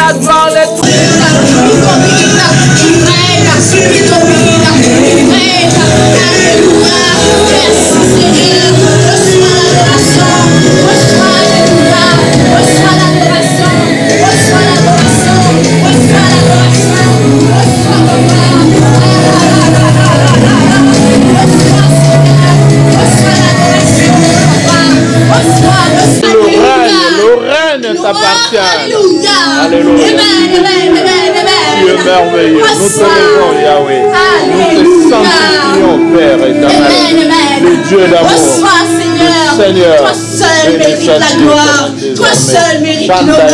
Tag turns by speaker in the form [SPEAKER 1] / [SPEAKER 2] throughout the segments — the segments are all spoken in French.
[SPEAKER 1] la gloire,
[SPEAKER 2] Alléluia. Alléluia. Tu es merveilleux. Nous te levons, Yahweh. Nous te sanctifions, Père éternel. Le Dieu d'amour. Le Seigneur.
[SPEAKER 3] Toi seul mérite la gloire. Toi seul mérite l'honneur.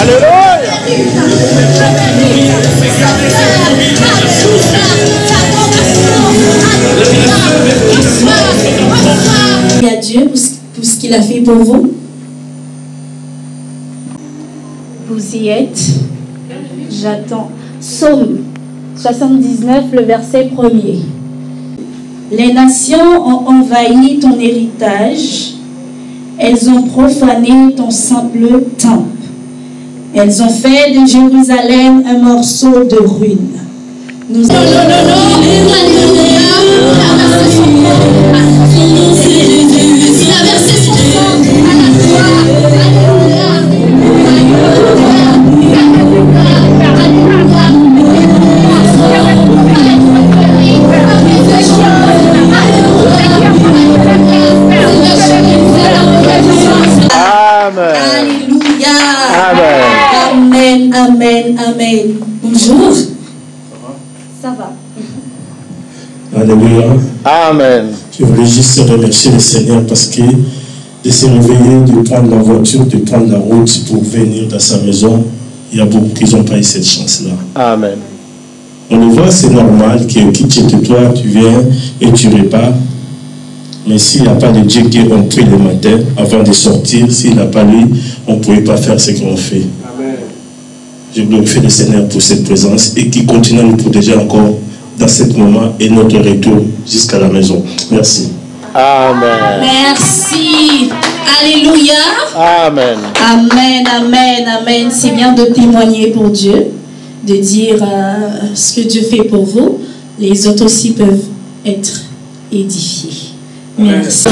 [SPEAKER 2] Alléluia.
[SPEAKER 3] Et à Dieu pour ce qu'il a fait pour vous. Vous y êtes. J'attends. Psaume 79, le verset 1er. Les nations ont envahi ton héritage. Elles ont profané ton simple temple. Elles ont fait de Jérusalem un morceau de ruine. Nous Alléluia. Amen, amen, amen. Bonjour. Ça va.
[SPEAKER 1] Alléluia.
[SPEAKER 2] Amen.
[SPEAKER 1] Je voulais juste remercier le Seigneur parce que de se réveiller, de prendre la voiture, de prendre la route pour venir dans sa maison, il y a beaucoup qui n'ont pas eu cette chance-là.
[SPEAKER 2] Amen.
[SPEAKER 1] On le voit, c'est normal que quitte de toi, tu viens et tu repars. Mais s'il n'y a pas de Dieu qui est pris le matin avant de sortir, s'il n'a pas lui, on ne pouvait pas faire ce qu'on fait. Amen. Je glorifie le Seigneur pour cette présence et qui continue à nous protéger encore dans ce moment et notre retour jusqu'à la maison. Merci.
[SPEAKER 2] Amen.
[SPEAKER 3] Merci. Alléluia.
[SPEAKER 2] Amen.
[SPEAKER 3] Amen, amen, amen. C'est bien de témoigner pour Dieu, de dire ce que Dieu fait pour vous. Les autres aussi peuvent être édifiés. Merci.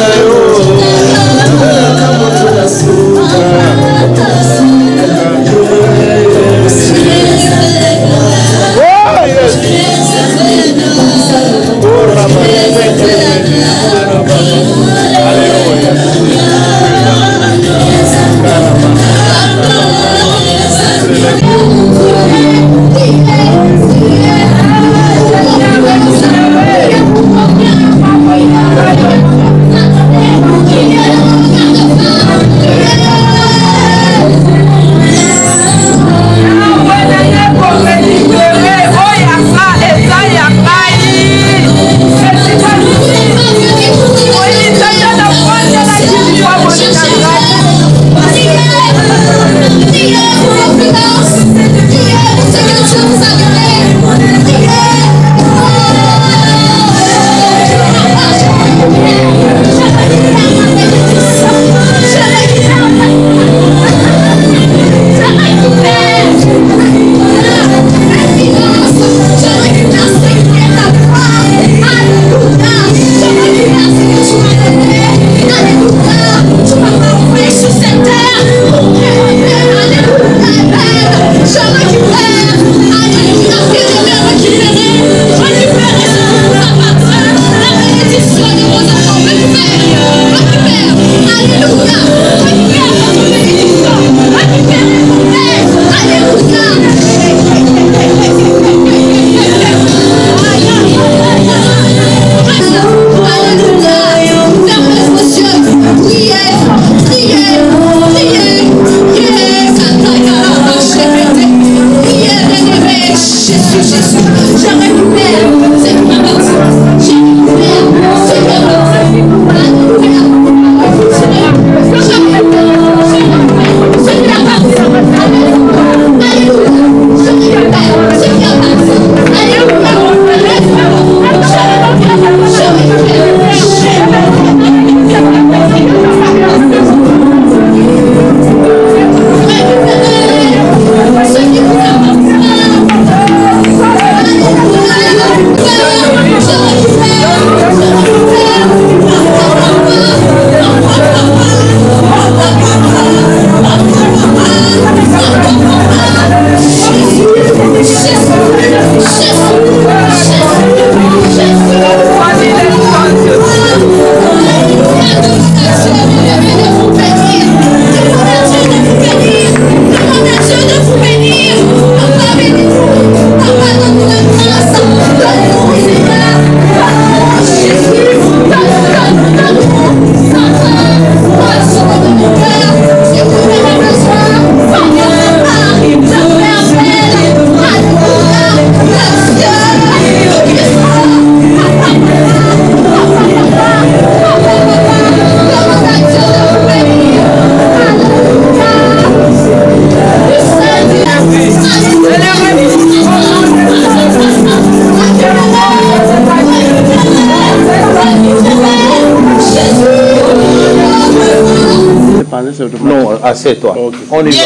[SPEAKER 2] Assieds-toi. On y va.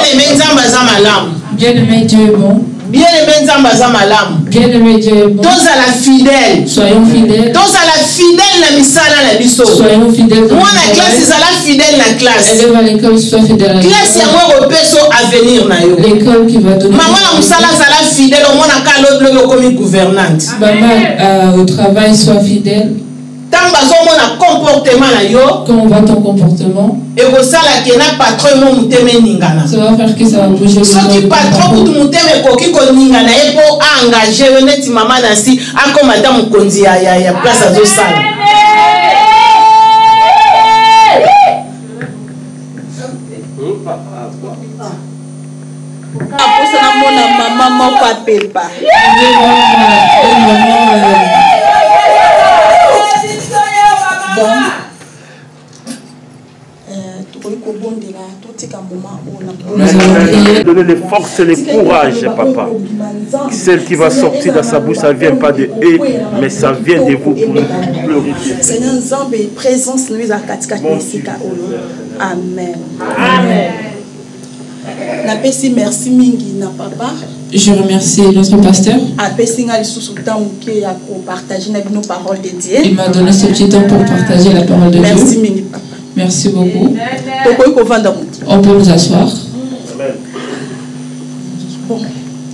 [SPEAKER 3] Bien-aimé, Dieu est bon. Bien-aimé, Dieu est bon. Soyons fidèles. Soyons fidèles dans la classe. Élève à l'école, sois fidèle à l'école. L'école qui va donner. Maman au travail, sois fidèle. Quand on voit ton comportement, ça va faire que ça va bouger.
[SPEAKER 2] Donner les forces et les courage, papa. Celle qui va sortir de sa bouche, ça ne vient pas de eux, mais ça vient de vous pour nous glorifier.
[SPEAKER 4] Seigneur, Nzambe, présence nous à katikati mesika olo. Amen. Amen. Merci mingi na papa.
[SPEAKER 3] Je remercie notre pasteur. Il m'a donné ce petit temps pour partager la parole de Dieu. Merci beaucoup. On peut nous asseoir.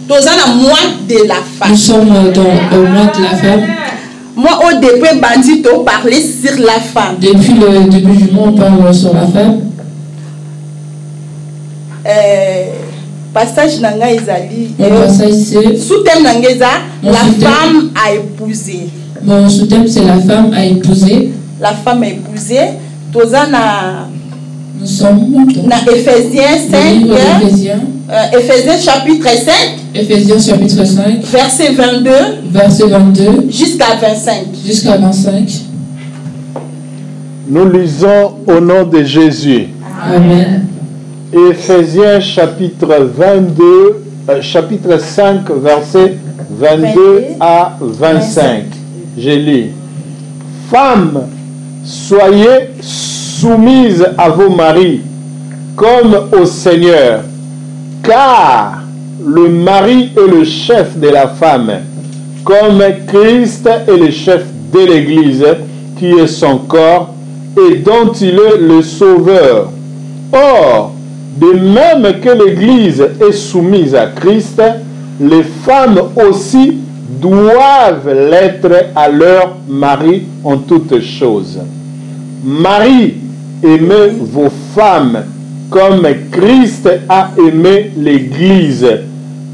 [SPEAKER 3] Nous sommes au mois de la femme.
[SPEAKER 4] Moi, au début, Bandito parlait sur la femme.
[SPEAKER 3] Depuis le début du mois, on parle sur la femme.
[SPEAKER 4] Passage nanga ezali.
[SPEAKER 3] Passage c'est.
[SPEAKER 4] Sous-thème nanga eza la femme a épousé.
[SPEAKER 3] Mon sous-thème c'est la femme a épousé.
[SPEAKER 4] La femme a épousé. Tozana.
[SPEAKER 3] Nous sommes
[SPEAKER 4] dans Éphésiens 5. Éphésiens chapitre 5.
[SPEAKER 3] Éphésiens chapitre 5.
[SPEAKER 4] Verset 22.
[SPEAKER 3] Verset 22.
[SPEAKER 4] Jusqu'à 25.
[SPEAKER 3] Jusqu'à 25.
[SPEAKER 2] Nous lisons au nom de Jésus.
[SPEAKER 3] Amen.
[SPEAKER 2] Éphésiens chapitre 22, chapitre 5, verset 22 à 25. Je lis. Femmes, soyez soumises à vos maris comme au Seigneur, car le mari est le chef de la femme, comme Christ est le chef de l'Église, qui est son corps et dont il est le sauveur. Or, de même que l'Église est soumise à Christ, les femmes aussi doivent l'être à leur mari en toutes choses. Maris, aimez vos femmes comme Christ a aimé l'Église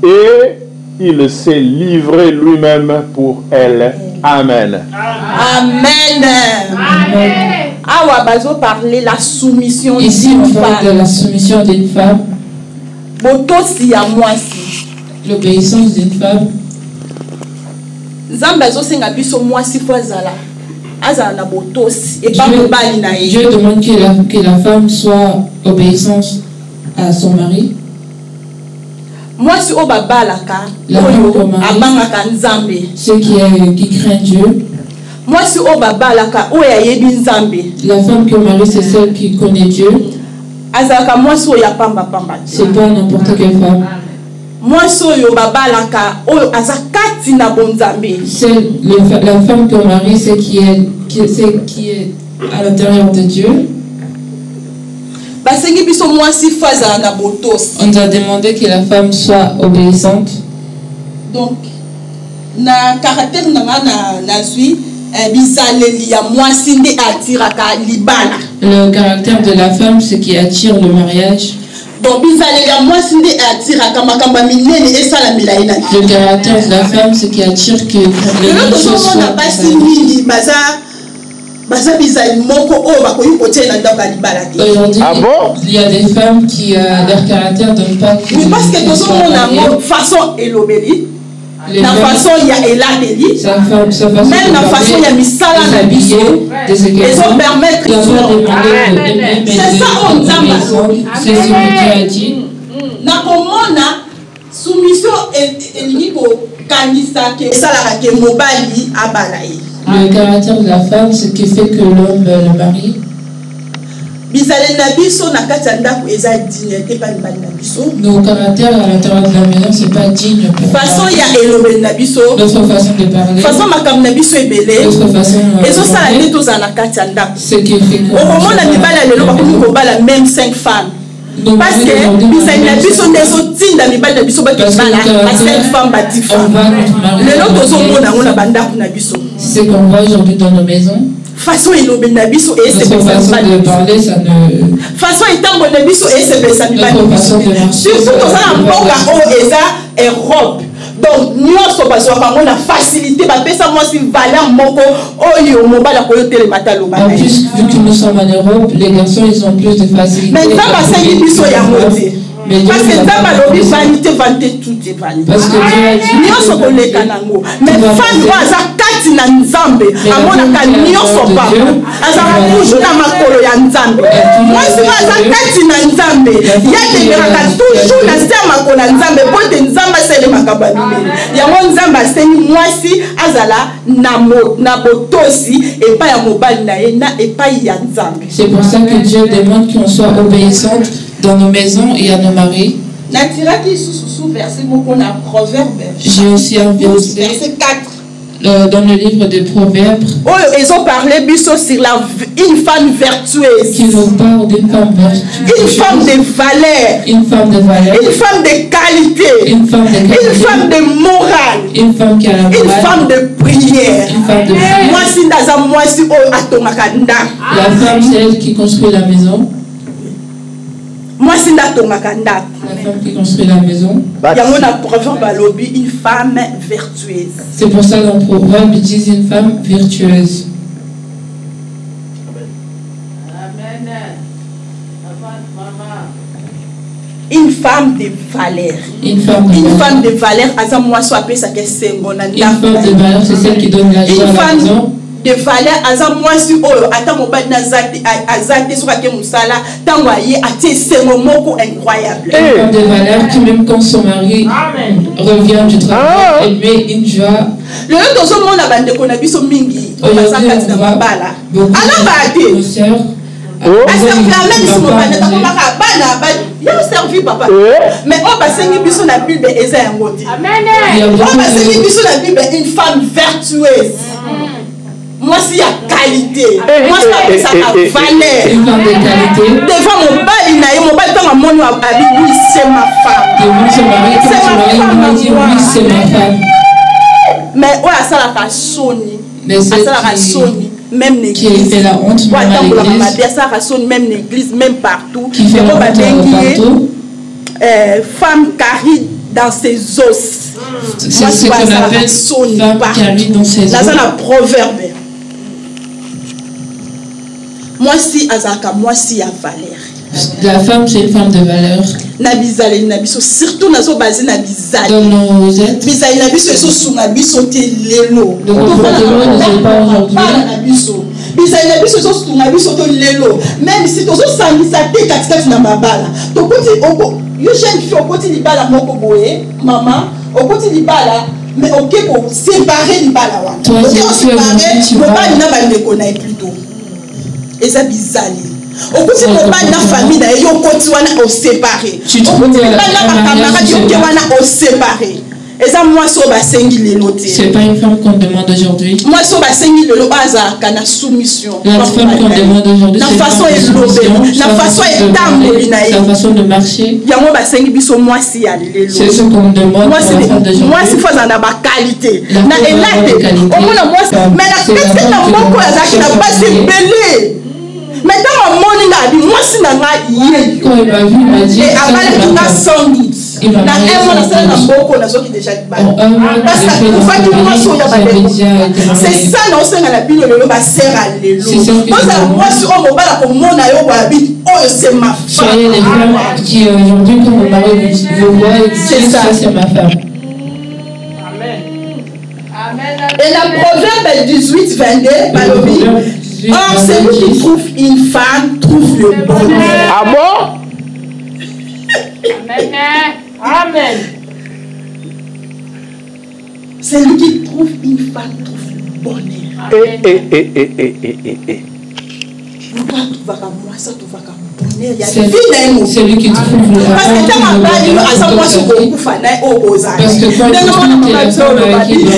[SPEAKER 2] et il s'est livré lui-même pour elle. Amen.
[SPEAKER 4] Amen. Amen. Awa bazo parler la soumission d'une femme.
[SPEAKER 3] Ici on parle de la soumission d'une femme.
[SPEAKER 4] Botosi à moi si.
[SPEAKER 3] L'obéissance d'une femme.
[SPEAKER 4] Zamba zo senga biso moi si fois zala. Azala na botosi et pas mobali na ye.
[SPEAKER 3] Dieu demande que la femme soit obéissante à son mari.
[SPEAKER 4] Moi si o babalaka.
[SPEAKER 3] La femme comme mari.
[SPEAKER 4] Abangaka nzambe.
[SPEAKER 3] Ceux qui craignent Dieu.
[SPEAKER 4] Moi si o babalaka o ya yebi nzambe.
[SPEAKER 3] La femme que marie c'est celle qui connaît Dieu.
[SPEAKER 4] Azalaka moi si o ya pamba pamba.
[SPEAKER 3] C'est pas n'importe quelle femme.
[SPEAKER 4] Moi si o babalaka o azakati na bonzambe.
[SPEAKER 3] C'est la femme que marie c'est qui est à l'intérieur de Dieu.
[SPEAKER 4] Basengi biso moi si faza na botos.
[SPEAKER 3] On nous a demandé que la femme soit obéissante.
[SPEAKER 4] Donc na caractère na zui bizaleli ya mwasi nde atiraka libala.
[SPEAKER 3] Le caractère de la femme ce qui attire le mariage.
[SPEAKER 4] Donc bizaleli ya mwasi nde atiraka makamba minene esala milai na.
[SPEAKER 3] Le caractère de la femme ce qui attire que les choses soient
[SPEAKER 4] basi mingi baza bizaleli moko o bakoyi kotiela ndaka libala te.
[SPEAKER 3] Aujourd'hui il y a des femmes qui leur caractère donne pas que.
[SPEAKER 4] Oui parce que tozomona façon elobeli. La façon il y a eladeli. Même la façon il y a misala na biso. Ils ont permettre. C'est ça on zamba.
[SPEAKER 3] C'est ce que Dieu a dit.
[SPEAKER 4] Na komona soumission elingi ko kanisa ke sala ke mobali abalaye.
[SPEAKER 3] Le caractère de la femme, ce qui fait que l'homme le mari.
[SPEAKER 5] Nos caractères à l'intérieur de la maison, c'est pas digne pour notre façon de parler, notre façon de ce qui fait que
[SPEAKER 4] même 5 femmes. Parce que
[SPEAKER 5] c'est qu'on voit aujourd'hui dans nos maisons.
[SPEAKER 4] Façon de
[SPEAKER 5] parler, ça ne.
[SPEAKER 4] Façon Europe. Donc, nous sommes pas la facilité, parce que ça moi si valeur moko oyo mobile ko yote matalo ba.
[SPEAKER 5] En plus, vu que nous sommes en Europe, les garçons ils ont plus de facilité.
[SPEAKER 4] Mais ça va c'est biso ya moté. Parce que ça va lobi vanité vanité tout est vanité.
[SPEAKER 5] Parce que Dieu a dit
[SPEAKER 4] nous sommes koleka nango. Mais fan za kati na nzambe amona ka nyonso pa. Azara toujours na makolo ya nzambe. Moi si za kati na nzambe, ya tebera toujours na se makolo ya nzambe pote nzamba sele makabani. Ya mo nzamba seni mwasi azala na botosi et pas ya mobali na ye na et pas ya nzambe.
[SPEAKER 5] C'est pour ça que Dieu demande qu'on soit obéissante dans nos maisons et à nos maris. J'ai aussi un verset 4 dans le livre de Proverbes.
[SPEAKER 4] Oh, ils ont parlé sur une femme vertueuse.
[SPEAKER 5] Qui nous parle d'une femme vertueuse.
[SPEAKER 4] Une femme de valeur.
[SPEAKER 5] Une femme de valeur.
[SPEAKER 4] Une femme de qualité.
[SPEAKER 5] Une femme de qualité.
[SPEAKER 4] Une femme de morale.
[SPEAKER 5] Une femme qui a la morale.
[SPEAKER 4] Une femme de prière.
[SPEAKER 5] Une femme de prière.
[SPEAKER 4] La
[SPEAKER 5] femme, c'est elle qui construit la maison.
[SPEAKER 4] Moi, c'est la
[SPEAKER 5] femme qui construit la maison.
[SPEAKER 4] Une femme vertueuse.
[SPEAKER 5] C'est pour ça dans Proverbe, ils disent une femme vertueuse.
[SPEAKER 4] Une femme de valeur.
[SPEAKER 5] Une femme
[SPEAKER 4] de valeur. Une femme
[SPEAKER 5] de valeur, c'est celle qui donne la joie à la maison.
[SPEAKER 4] De valeur, azam moi si oh attends mon bad nazati azati sur laquelle musala tangoye ati c'est mon mot incroyable.
[SPEAKER 5] Une femme de valeur qui même quand son mari revient du travail, elle met une joie.
[SPEAKER 4] Le temps où mon abande qu'on a vu son mingi, on va s'arrêter dans ma bala. Alors bah
[SPEAKER 5] nos sœurs.
[SPEAKER 4] Papa. Mais on va s'engager sur la Bible et c'est un mot. Amen. On va s'engager sur la Bible une femme vertueuse. Moi, s'il y a qualité, moi, ça a valeur.
[SPEAKER 5] Une femme de qualité.
[SPEAKER 4] Devant mon bali, mon bali, dans mon oui, c'est ma femme.
[SPEAKER 5] Devant son mari, quand son mari lui dit oui, c'est ma femme.
[SPEAKER 4] Mais ouais, ça la sonne. Même l'église.
[SPEAKER 5] Qui fait la honte, même à l'église.
[SPEAKER 4] Ça sonne même l'église, même partout.
[SPEAKER 5] Qui fait la honte partout.
[SPEAKER 4] Femme carie dans ses os.
[SPEAKER 5] C'est ce qu'on appelle femme carie dans ses os.
[SPEAKER 4] Là, c'est un proverbe. Moi si azaka, moi si a valeur.
[SPEAKER 5] La femme c'est une femme de valeur.
[SPEAKER 4] Nabizale nabiso surtout nazo basé nabizale.
[SPEAKER 5] Dans nos êtres.
[SPEAKER 4] Bizale nabiso so sunga biso te lelo.
[SPEAKER 5] Donc on va ne pas aujourd'hui.
[SPEAKER 4] Nabiso. Bizale nabiso so sunga biso te lelo. Même si tozo sangisa te katikati na mabala. To koti oko yo jeune fille okoti libala moko boye, maman, okoti libala mais OK pour séparer libala wa.
[SPEAKER 5] Toi tu séparer,
[SPEAKER 4] mobali na ba ndeko na plutôt. Et ça bizarre. Au côté de la famille, il y a un côté où on séparé. Au côté de la camarade, il y a un séparé. Et ça, moi, c'est
[SPEAKER 5] pas une femme qu'on demande aujourd'hui.
[SPEAKER 4] Moi, c'est la soumission.
[SPEAKER 5] La femme qu'on demande aujourd'hui, c'est la façon de marcher. C'est ce qu'on demande.
[SPEAKER 4] Moi, c'est la qualité. Mais la mais dans mon monde, moi, c'est la
[SPEAKER 5] quand il m'a vu, il m'a dit
[SPEAKER 4] et avant, il m'a sans doute. Dans un mois, c'est beaucoup de choses qui déjà parce que c'est ça, non, c'est la Bible, le va servir à l'élo. Moi, si on me parle comme mon aïe, c'est ma femme.
[SPEAKER 5] Soyez les femmes qui aujourd'hui, quand mon mari vous voit, c'est ça, c'est ma femme.
[SPEAKER 4] Et la Proverbe 18-22, or, celui qui trouve une femme trouve le bonheur.
[SPEAKER 2] Ah bon?
[SPEAKER 4] Amen. Celui qui trouve une femme trouve le bonheur.
[SPEAKER 5] C'est lui qui trouve la femme qui parce que quand tu es la femme avec qui il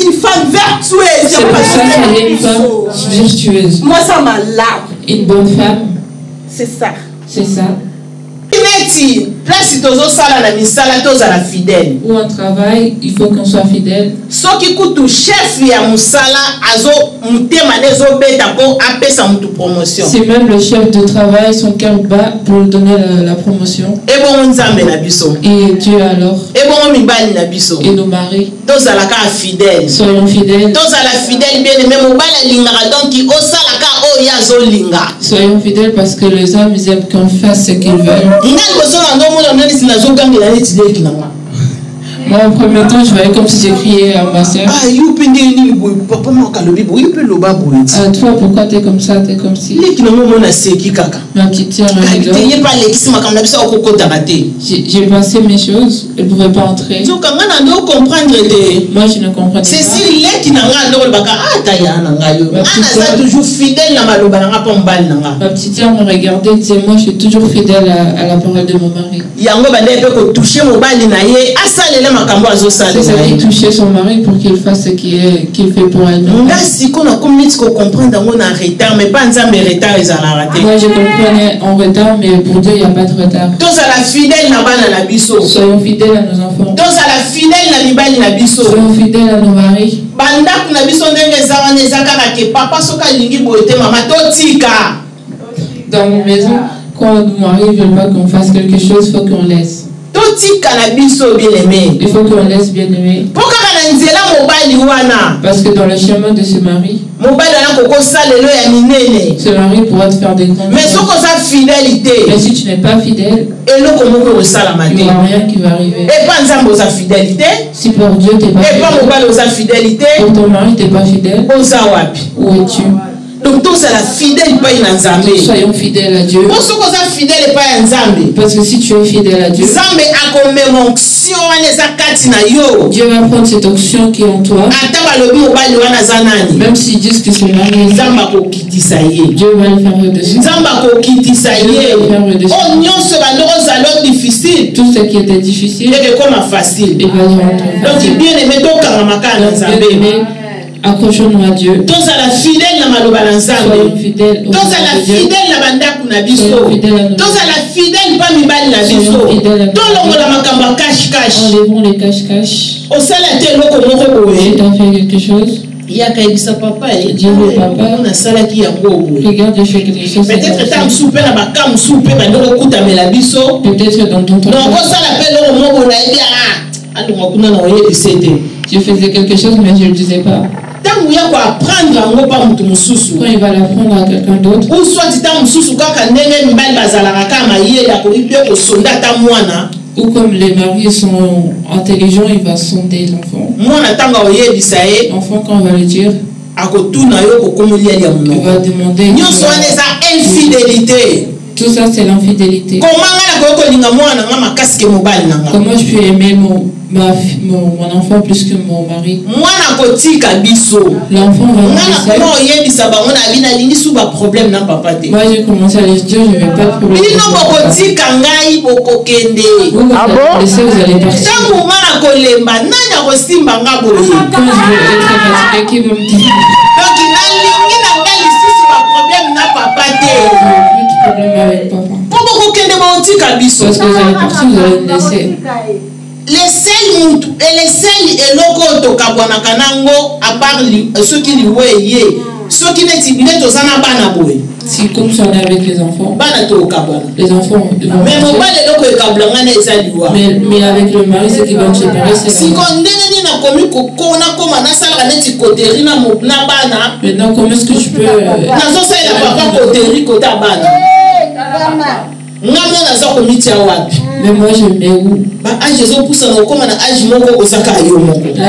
[SPEAKER 4] une femme vertueuse.
[SPEAKER 5] C'est pour ça qu'elle est une femme vertueuse.
[SPEAKER 4] Moi, ça m'a larme.
[SPEAKER 5] Une bonne femme.
[SPEAKER 4] C'est ça.
[SPEAKER 5] C'est ça. Ou un travail, il faut qu'on soit fidèle. Si même le chef de travail, son cœur bat pour lui donner la promotion. Et Dieu alors. Et nos maris. Soyons fidèles. Soyons fidèles parce que les hommes ils aiment qu'on fasse ce qu'ils veulent. Moi, en premier temps, je voyais comme si j'ai crié à ma soeur. Toi, pourquoi t'es comme ça, t'es comme si. Ma petite soeur, j'ai passé mes choses, elle ne pouvait pas entrer. Moi, je ne comprenais pas. Ma petite soeur me regardait et disait, moi, je suis toujours fidèle à la parole de mon mari. C'est ça qui touchait son mari pour qu'il fasse ce qu'il fait pour elle. Moi je comprenais en retard, mais pour Dieu il n'y a pas de retard. Soyons fidèles à nos enfants. Soyons fidèles à nos maris. Dans nos maisons, quand nos maris ne veulent pas qu'on fasse quelque chose, il faut qu'on laisse. Il faut qu'on laisse bien aimer. Parce que dans le chemin de ce mari, ce mari pourra te faire des grandes choses. Mais si tu n'es pas fidèle, il n'y aura rien qui va arriver. Si pour Dieu tu n'es pas fidèle, pour ton mari tu n'es pas fidèle, où es-tu?
[SPEAKER 4] Donc tous à la fidèle pas une Nzambe.
[SPEAKER 5] Soyons fidèles à Dieu.
[SPEAKER 4] Parce
[SPEAKER 5] que si tu es fidèle à Dieu, Dieu va prendre cette onction qui est en toi. Même s'ils disent que c'est marié, Dieu va le faire redessus. Tout ce qui était difficile, il va le rendre facile. Accrochons-nous à Dieu.
[SPEAKER 4] Soyons fidèles à
[SPEAKER 5] enlevons les cache-cache. J'ai fait quelque chose. Dis le papa, regarde, j'ai fait quelque chose. Peut-être dans ton temps. Je faisais quelque chose, mais je ne le disais pas. Quand il va l'apprendre à quelqu'un d'autre, ou comme les maris sont intelligents, il va sonder l'enfant. L'enfant, quand on va le dire, il va demander. Tout ça, c'est l'infidélité. Comment je peux aimer mon enfant plus que mon mari? L'enfant va me laisser. Moi, j'ai commencé à lui dire, je ne vais pas de problème. Vous allez partir. Quand je vais être fatiguée, qui va me dire? Problème avec papa. Parce que vous allez partir, vous allez me laisser. Si comme si on est avec les enfants vont mais avec le mari, ce qui va me séparer, c'est maintenant, comment est-ce que je peux mais moi je mets où? Là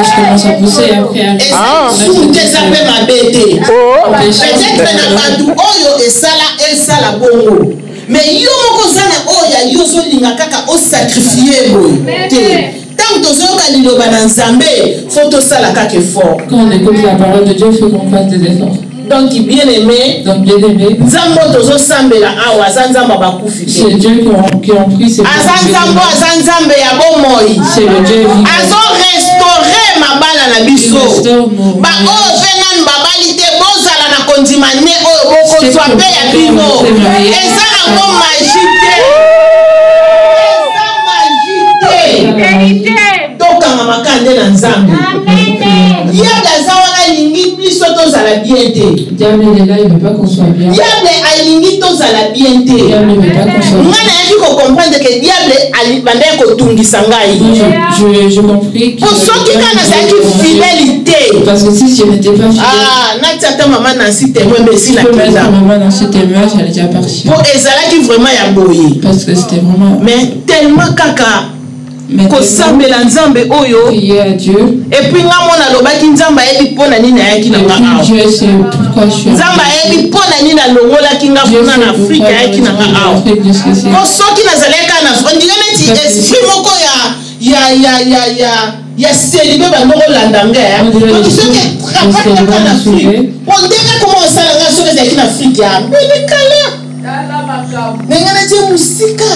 [SPEAKER 5] je commence à pousser après Mais yo moko zana oya yo zo linga kaka o sacrifier boy. Tant que tozoka liloba na Nzambe, faut to sala kaka fort.
[SPEAKER 6] Quand on écoute la parole de Dieu, il faut qu'on fasse des efforts.
[SPEAKER 5] Donc bien aimé, Nzambo tozo sambela awa zanzamba bakufi.
[SPEAKER 6] C'est Dieu qui ont pris ces
[SPEAKER 5] Azanzambo azanzambe ya bomoi.
[SPEAKER 6] C'est le Dieu vivant.
[SPEAKER 5] Azo restaurer mabala na biso. Ba o fenan babali te bozala na kondimane o boko soit pe ya bino. Eza na mo magite. Eza magite. Tokanga makande na Nzambe. Yabla zawana lingi plus tozala bien te.
[SPEAKER 6] Diable est là, il veut pas qu'on soit bien.
[SPEAKER 5] Diable alingi tozala bien te.
[SPEAKER 6] Diable ne veut pas qu'on soit bien.
[SPEAKER 5] Ngana yaki ko comprendre que diable bandai ko tungisa ngai.
[SPEAKER 6] Je compris que
[SPEAKER 5] soki kana zaki fidélité.
[SPEAKER 6] Parce que si je n'étais pas fidèle.
[SPEAKER 5] Ah, nati maman Nancy témoin mais si la
[SPEAKER 6] maman dans ce témoignage, elle est déjà partie.
[SPEAKER 5] Pour ezalaki vraiment ya boye.
[SPEAKER 6] Parce que c'était vraiment.
[SPEAKER 5] Mais tellement kaka. Kosambela Nzambe oyo.
[SPEAKER 6] Prier à Dieu.
[SPEAKER 5] Et puis nga mona lobaki Nzamba yebi pona nini ayaki na nga awa.
[SPEAKER 6] Dieu sait pourquoi je suis.
[SPEAKER 5] Nzamba yebi pona nini alongolaki nga pona na Afrika ayaki na nga awa. Ko soki nazaleka na Afrika ndinga neti esprit moko ya célibé bandoko landa nga. Donc soki rapaka na Afrika. On ndenge comment osala nga soki ezalaki na Afrika ya. Mais kala. Ndenge neti musika.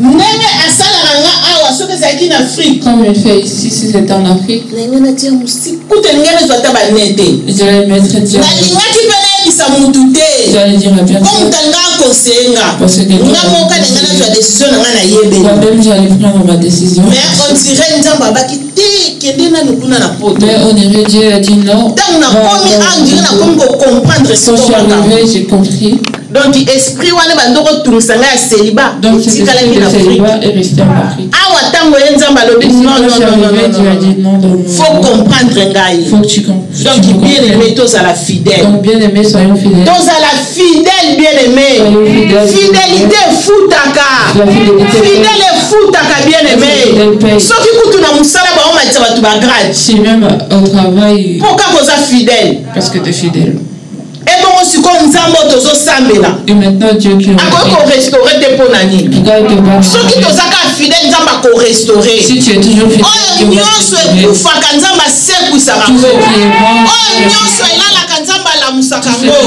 [SPEAKER 5] Nene asalaka nga awa soki ezalaki na Afrique.
[SPEAKER 6] Comme il fait ici, si c'était en Afrique.
[SPEAKER 5] Nenge natia musika kute ningene zwata banete.
[SPEAKER 6] Je vais mettre Dieu.
[SPEAKER 5] Nalingaki mpe nayebisa mutu te.
[SPEAKER 6] J'allais dire à personne.
[SPEAKER 5] Ko mutanga akosenga.
[SPEAKER 6] Parce que
[SPEAKER 5] nga moka nenge nazwa décision na nga nayebeli.
[SPEAKER 6] Moi-même j'allais prendre ma décision.
[SPEAKER 5] Mais on dirait Nzambe abaki te kende nanu kuna na poto.
[SPEAKER 6] Mais on dirait Dieu a dit non.
[SPEAKER 5] Tant na komi andire na komi ko comprendre ce
[SPEAKER 6] que j'ai compris.
[SPEAKER 5] Donc esprit wana bandoko tumusanga ya célibat.
[SPEAKER 6] Donc c'est le célibat est resté en Afrique.
[SPEAKER 5] Awa tango Nzambe alobi non. Faut comprendre ngai.
[SPEAKER 6] Faut que tu comprennes.
[SPEAKER 5] Donc bien aimé tous à la fidèle.
[SPEAKER 6] Donc bien aimé soyons fidèles.
[SPEAKER 5] Tous à la fidèle bien aimé. Fidélité foutaka. Fidèle foutaka bien aimé. Soki kutu na musala ba o matisa batu ba grade.
[SPEAKER 6] Si même au travail.
[SPEAKER 5] Pourquoi koza fidèle?
[SPEAKER 6] Parce que tu es fidèle.
[SPEAKER 5] Et
[SPEAKER 6] maintenant Dieu qui
[SPEAKER 5] restaurer tes ponani. Soki tozaka fidèle Nzamba ko restaurer.
[SPEAKER 6] Si tu es toujours fidèle.
[SPEAKER 5] Oh nyonso ekufaka Nzamba sekusaka ngo. Oh nyonso elalaka Nzamba lamusaka ngo.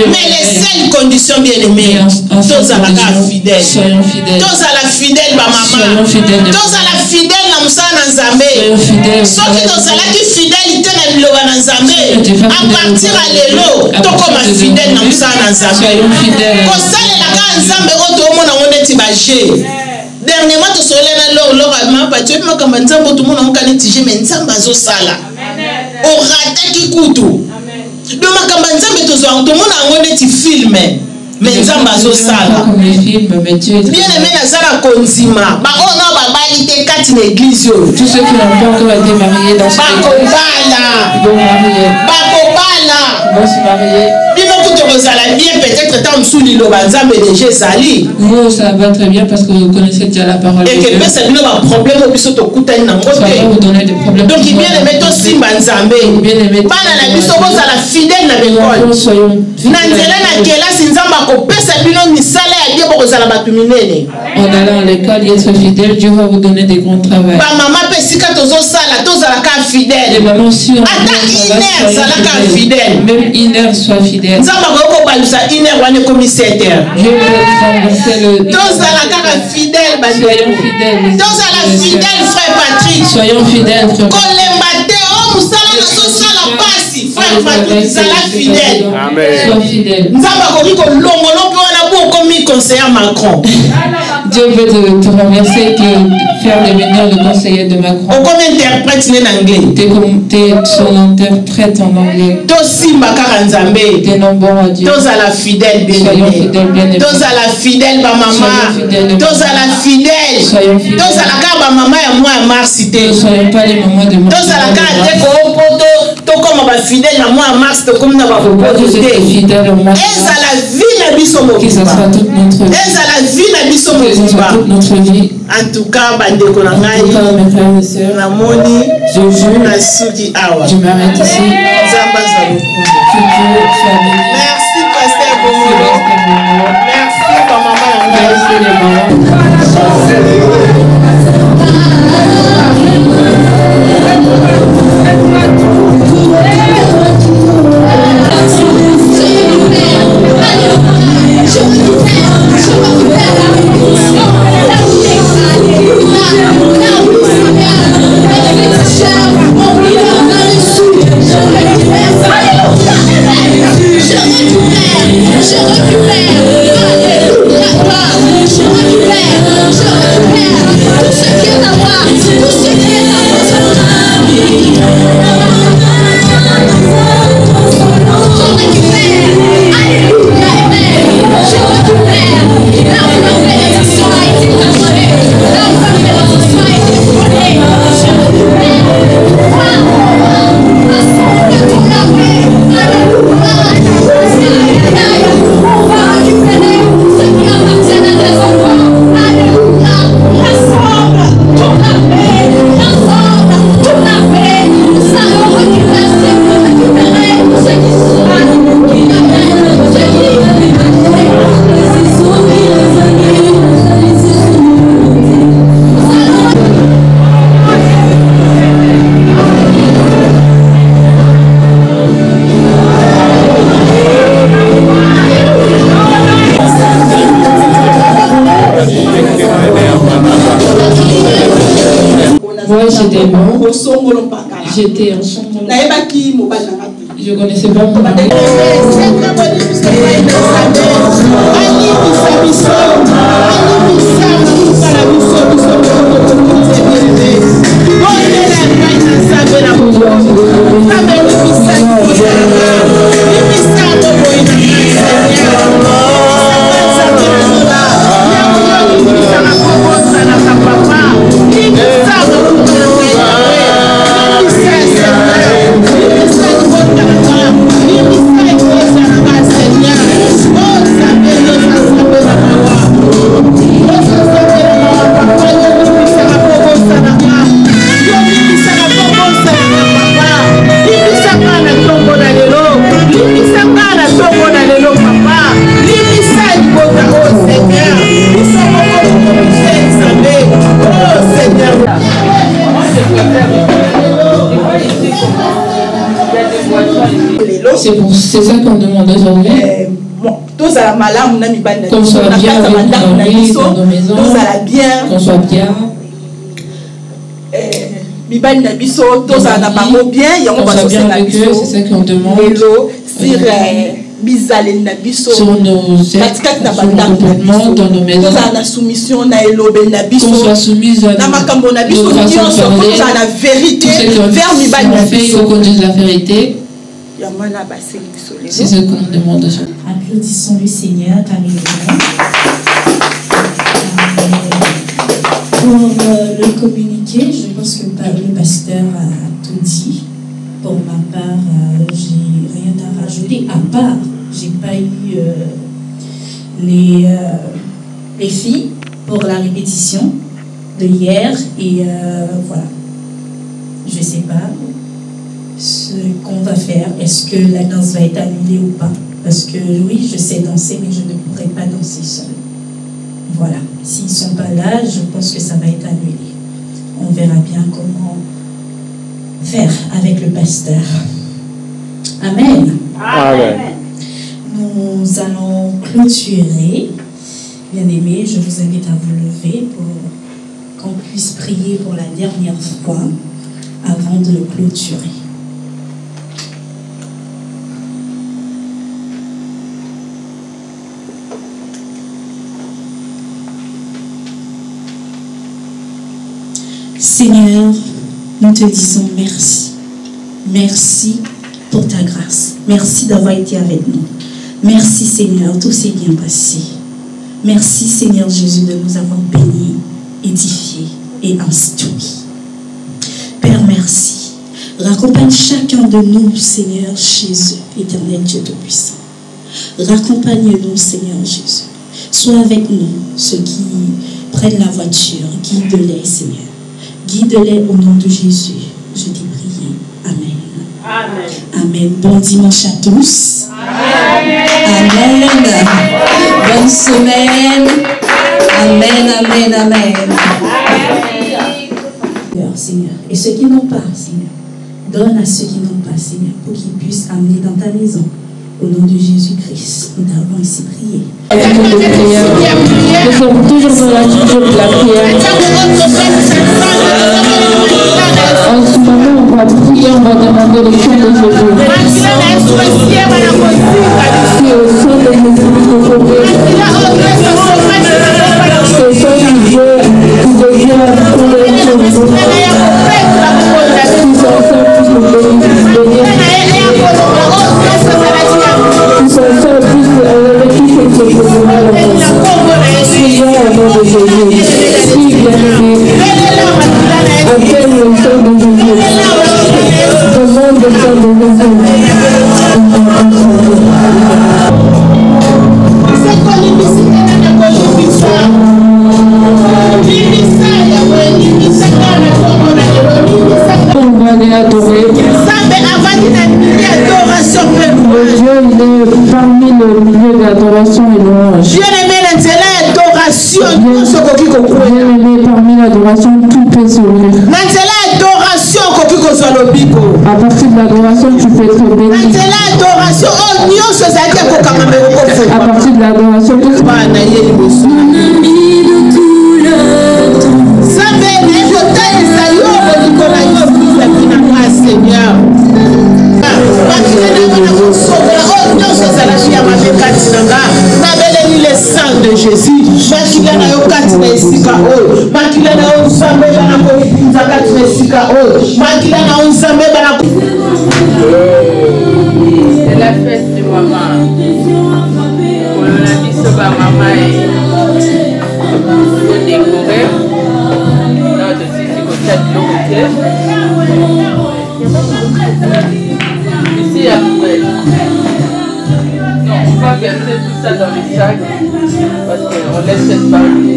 [SPEAKER 5] Mais les seules conditions bien aimées. Tozalaka fidèle.
[SPEAKER 6] Soyons fidèles.
[SPEAKER 5] Tozala fidèle ba maman.
[SPEAKER 6] Soyons fidèles.
[SPEAKER 5] Tozala fidèle na musala na Nzambe. Soki tozalaki fidélité na biloba na Nzambe. À partir à lelo tokoma fidèle na musala na Nzambe. Kosalelaka Nzambe oyo tomona ngo neti baje. Dernièrement tosolena lor ma tu makambo Nzambe tomona ngo kaneti je mais Nzambe azosala. O rataki kutu. Do makambo Nzambe tozwa tomona ngo neti film. Mais Nzambe azosala. Bien aimé nazala konzima. Ba ono babali te kati na église yo.
[SPEAKER 6] Tous ceux qui n'ont pas encore été mariés dans cette église.
[SPEAKER 5] Bakobala.
[SPEAKER 6] Vont se marier.
[SPEAKER 5] Bien peut-être tant souli lo banzambe déjà sali.
[SPEAKER 6] Vous ça va très bien parce que vous connaissez déjà la parole.
[SPEAKER 5] Et que ça ne va problème au biso to kutani na ngote.
[SPEAKER 6] Ça va vous donner des problèmes.
[SPEAKER 5] Donc il bien aimé to simba nzambe.
[SPEAKER 6] Bien aimé.
[SPEAKER 5] Bana na biso ko sala fidèle na bekol.
[SPEAKER 6] Soyons
[SPEAKER 5] nanzela na kelasi nzamba ko pesa bino misala ya Dieu ko sala batu minene.
[SPEAKER 6] En allant à l'école et être fidèle, Dieu va vous donner des grands travaux.
[SPEAKER 5] Ba maman pesika tozo sala to sala ka fidèle.
[SPEAKER 6] Et maman sur.
[SPEAKER 5] Ata iner sala ka fidèle.
[SPEAKER 6] Même iner soit fidèle.
[SPEAKER 5] Nzamba ko balusa iner wane comme 7 heures.
[SPEAKER 6] Dieu peut renverser le.
[SPEAKER 5] Tous à la carte fidèle,
[SPEAKER 6] soyons fidèles.
[SPEAKER 5] Tous à la fidèle, frère Patrick.
[SPEAKER 6] Soyons fidèles, frère.
[SPEAKER 5] Kolembate, oh, moussala na sosala pasi. Frère Patrick, sala fidèle.
[SPEAKER 6] Amen. Sois fidèle.
[SPEAKER 5] Nzamba koriko longolo pe wana bo comme conseiller Macron.
[SPEAKER 6] Dieu veut te renverser et faire devenir le conseiller de Macron.
[SPEAKER 5] On comme interprète en anglais.
[SPEAKER 6] T'es son interprète en anglais.
[SPEAKER 5] Tosimba karanzambe.
[SPEAKER 6] T'es non bon à Dieu.
[SPEAKER 5] Tous à la fidèle bien-aimé. Tous à la fidèle ba maman. Tous à la fidèle.
[SPEAKER 6] Soyons fidèles.
[SPEAKER 5] Tous à la ka maman ya moi Mars cité.
[SPEAKER 6] Ne soyons pas les mamans de Mars.
[SPEAKER 5] Tous à la ka te ko poto to comme ba fidèle na moi Mars to comme na ba poto
[SPEAKER 6] fidèle au Mars.
[SPEAKER 5] Et ça la vie na biso mo.
[SPEAKER 6] Que ça soit toute notre vie.
[SPEAKER 5] Et ça la vie na biso mo.
[SPEAKER 6] Toute notre vie.
[SPEAKER 5] En tout cas bandeko na ngai.
[SPEAKER 6] En tout cas mes frères et sœurs.
[SPEAKER 5] Na moni.
[SPEAKER 6] Je jure.
[SPEAKER 5] Na suki awa.
[SPEAKER 6] Je m'arrête ici.
[SPEAKER 5] Zamba zaluku.
[SPEAKER 6] Que Dieu soit béni.
[SPEAKER 5] Merci.
[SPEAKER 6] caresser les mamans. J'étais ensemble. Je connaissais pas mon mari. C'est ça qu'on demande aujourd'hui. Qu'on soit bien avec nos maris, dans nos maisons, qu'on soit bien. Avec eux, c'est ça qu'on demande. Sur nos êtres, sur nos comportements, dans nos maisons, qu'on soit soumise à nos façons de parler. Tout ce qu'on fait, il faut qu'on dise la vérité. C'est ce qu'on demande.
[SPEAKER 3] Applaudissons le Seigneur, pour le communiqué, je pense que le pasteur a tout dit. Pour ma part, j'ai rien à rajouter, à part, j'ai pas eu les filles pour la répétition de hier, et voilà. Je sais pas ce qu'on va faire. Est-ce que la danse va être annulée ou pas? Parce que oui, je sais danser, mais je ne pourrai pas danser seule. Voilà. S'ils ne sont pas là, je pense que ça va être annulé. On verra bien comment faire avec le pasteur. Amen.
[SPEAKER 2] Amen.
[SPEAKER 3] Nous allons clôturer. Bien-aimés, je vous invite à vous lever pour qu'on puisse prier pour la dernière fois avant de le clôturer. Seigneur, nous te disons merci. Merci pour ta grâce. Merci d'avoir été avec nous. Merci Seigneur, tout s'est bien passé. Merci Seigneur Jésus de nous avoir bénis, édifiés et instruits. Père, merci. Raccompagne chacun de nous, Seigneur Jésus, éternel Dieu Tout-Puissant. Raccompagne-nous, Seigneur Jésus. Sois avec nous, ceux qui prennent la voiture. Guide-les, Seigneur. Guide-les au nom de Jésus. Je t'ai prié. Amen. Amen. Amen. Bon dimanche à tous. Amen. Amen. Bonne semaine. Amen, amen, amen. Seigneur. Et ceux qui n'ont pas, Seigneur, donne à ceux qui n'ont pas, Seigneur, pour qu'ils puissent amener dans ta maison. Au nom de Jésus-Christ, nous avons ici prié.
[SPEAKER 6] Nous sommes toujours dans l'attitude de la prière. En ce moment, on va prier, on va demander le sang de Jésus. Si au sang de Jésus, vous pouvez, ce sang qui devient pour les choses. Si ça sent plus le bénir. Si ça sent plus avec tout ce que je vous prions au nom de Jésus. Si bien-aimé, appelle le sang de Jésus. Demande le sang de Jésus. On va aller adorer. Le Dieu, il est parmi le milieu d'adoration et louange. Bien-aimé, parmi l'adoration, tout peut s'ouvrir. À partir de l'adoration, tu peux être béni. À partir de l'adoration, tout se passe. Seigneur. Le sang de Jésus.
[SPEAKER 7] C'est la fête de maman. On a mis ce bas maman et on décorer. Non, je suis côté de l'autre. Ici, il y a poubelle. Non, on va verser tout ça dans les sacs parce qu'on laisse cette partie.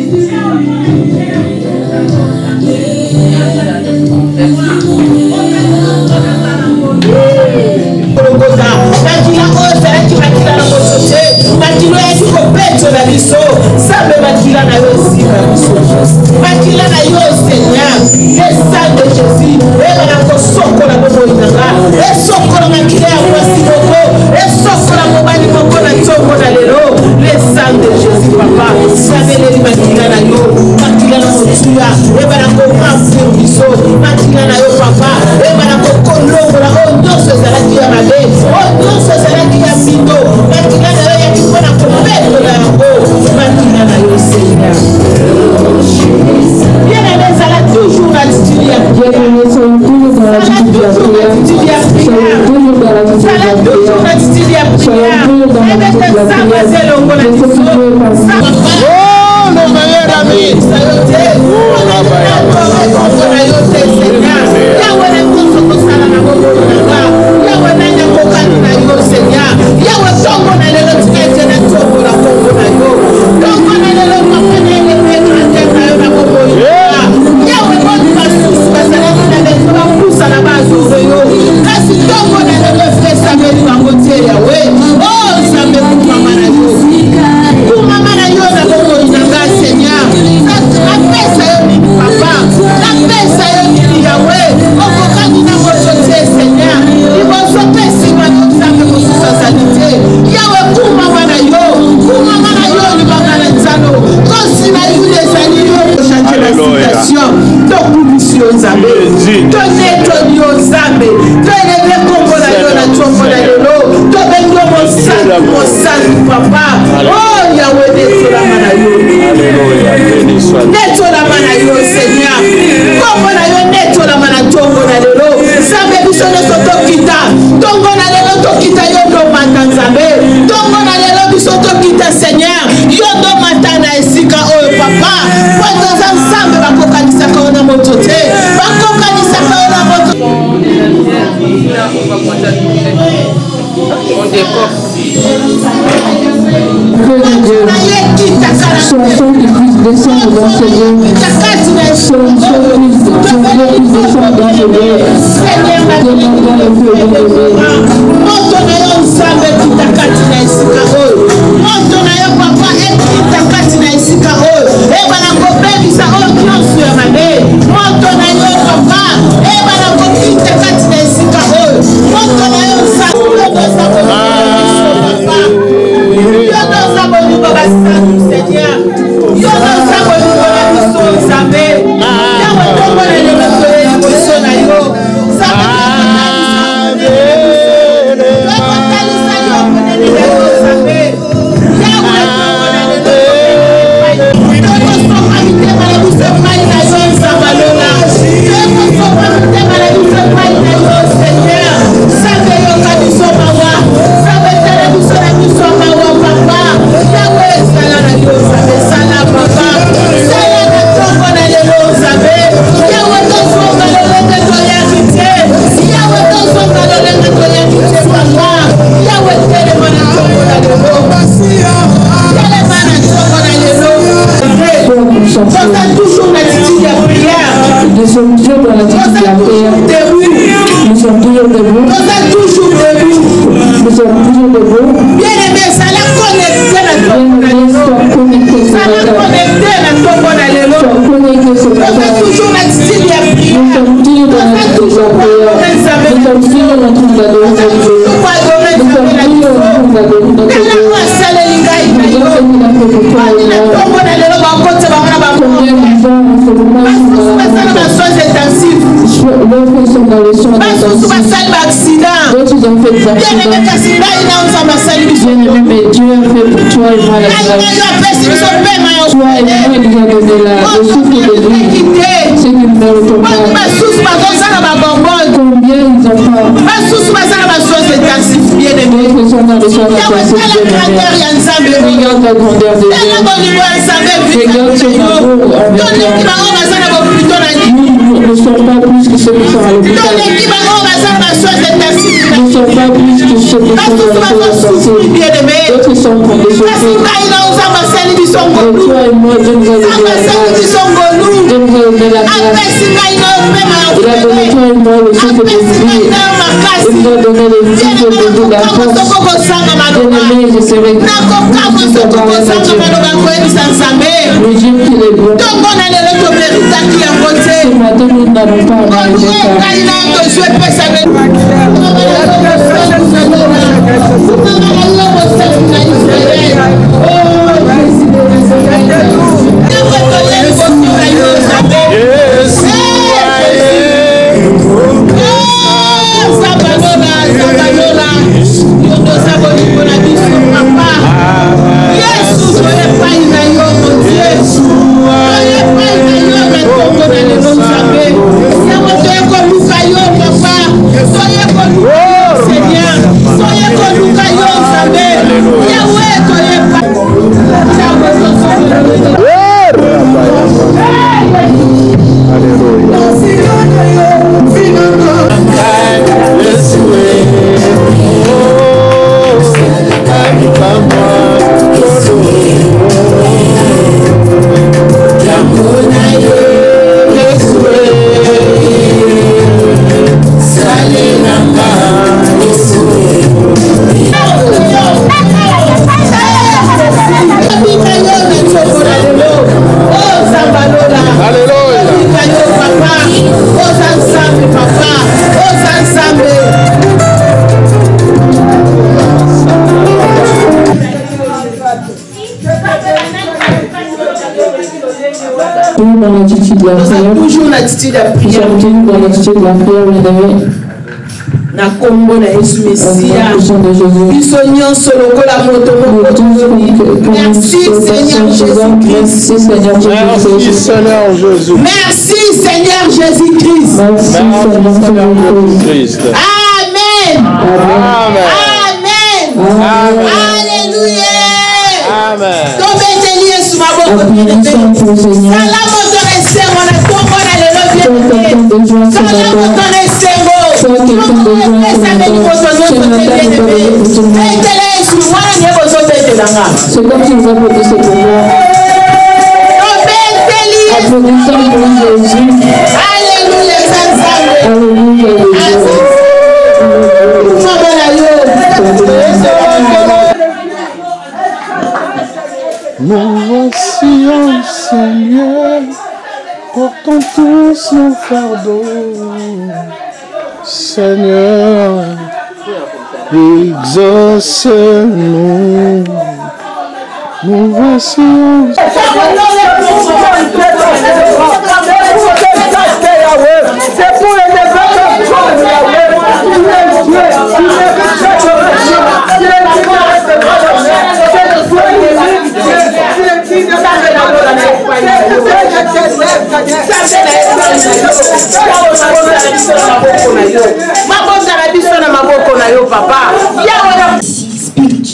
[SPEAKER 7] On décore.
[SPEAKER 6] Son sang qui puisse descendre dans ce lieu. Son sang qui puisse descendre dans ce lieu. Demandons le feu de Dieu. Papa,
[SPEAKER 5] kokita kati na esika oyo ebana kobebisa oyo nyonso ya mabe moto na yo papa ebana kokita kati na esika oyo moto na yo sakoyodosa yodosa bolingo basantu seigneur yodosa bolingo na biso nzambe yawe ntongo na lelo toyeli liboso na yo tokotalisa yo monene na yo nzambe yawe ntongo na lelo tokosoka mitema na biso epai na yo nzambalola tokosoka mitema na biso epai na yo seigneur nzambe yoka biso mawa nzambe tala biso na biso mawa papa yawe sala na yo nzambe sala papa sala na ntongo na lelo nzambe yawe tozonga lolenge toyaki te yawe tozonga lolenge toyaki te papa yawe telema na ntongo na lelo telema na ntongo na lelo toza toujours l'attitude de prière
[SPEAKER 6] Nous sommes toujours dans l'attitude de la prière. Nous sommes toujours debout.
[SPEAKER 5] toza toujours debout
[SPEAKER 6] Nous sommes toujours debout.
[SPEAKER 5] bien aimé sala connecté na ntongo na lelo
[SPEAKER 6] Sois connecté ce
[SPEAKER 5] sala
[SPEAKER 6] matin.
[SPEAKER 5] connecté na ntongo na lelo
[SPEAKER 6] Sois connecté ce
[SPEAKER 5] toza
[SPEAKER 6] matin.
[SPEAKER 5] toujours l'attitude de
[SPEAKER 6] Nous
[SPEAKER 5] prière
[SPEAKER 6] sommes toujours dans l'attitude de la prière. Nous sommes toujours dans l'attitude d'adorer notre Dieu. Nous sommes toujours dans l'attitude d'adorer notre Dieu. Nous sommes toujours dans l'attitude pour toi et moi. Combien de gens en ce moment sont dans la d'autres sont dans le son d'intensif. D'autres ont fait des accidents. Bien-aimé, mais Dieu a fait pour toi et moi la grâce. Toi et moi, il nous a donné le souffle de vie. C'est qu'ils ne méritent pas. Combien ils ont pas. D'autres sont dans le son d'intensif. Regarde la grandeur de Dieu. Regarde ce amour envers toi. Nous ne sommes pas plus que ceux qui sont à l'hôpital. Nous ne sommes pas plus que ceux qui sont dans le centre. D'autres sont pour des choses. Et toi et moi, Dieu nous a donné la grâce. Dieu nous a donné la grâce. Il a donné toi et moi le souffle de vie. Il nous a donné le souffle de vie, la force. Bien-aimé, je serai content d'avoir un Dieu. Le Dieu qui est bon. Ce matin, nous n'avons pas à mériter dans l'attitude de la prière.
[SPEAKER 5] Toujours l'attitude de la
[SPEAKER 6] Nous
[SPEAKER 5] prière.
[SPEAKER 6] sommes toujours dans l'attitude de la prière, bien-aimé.
[SPEAKER 5] Na kombo na Yesu Messia.
[SPEAKER 6] Biso
[SPEAKER 5] nyonso lokola moto moko tozoni. Merci Seigneur Jésus-Christ.
[SPEAKER 2] Merci Seigneur Jésus.
[SPEAKER 5] Merci Seigneur Jésus-Christ.
[SPEAKER 2] Merci Seigneur Jésus-Christ.
[SPEAKER 5] Amen.
[SPEAKER 2] Amen.
[SPEAKER 5] Amen. Alléluia.
[SPEAKER 2] Amen.
[SPEAKER 5] Tobeteli Yesu maboko. Sala moto na esengo na kombo na lelo bien. Sala moto na esengo.
[SPEAKER 6] C'est comme si vous applaudissez pour moi. Applaudissons pour Jésus.
[SPEAKER 5] Alléluia.
[SPEAKER 6] Alléluia.
[SPEAKER 2] fardeau. Seigneur, exauce-nous. Nous voici. C'est pour les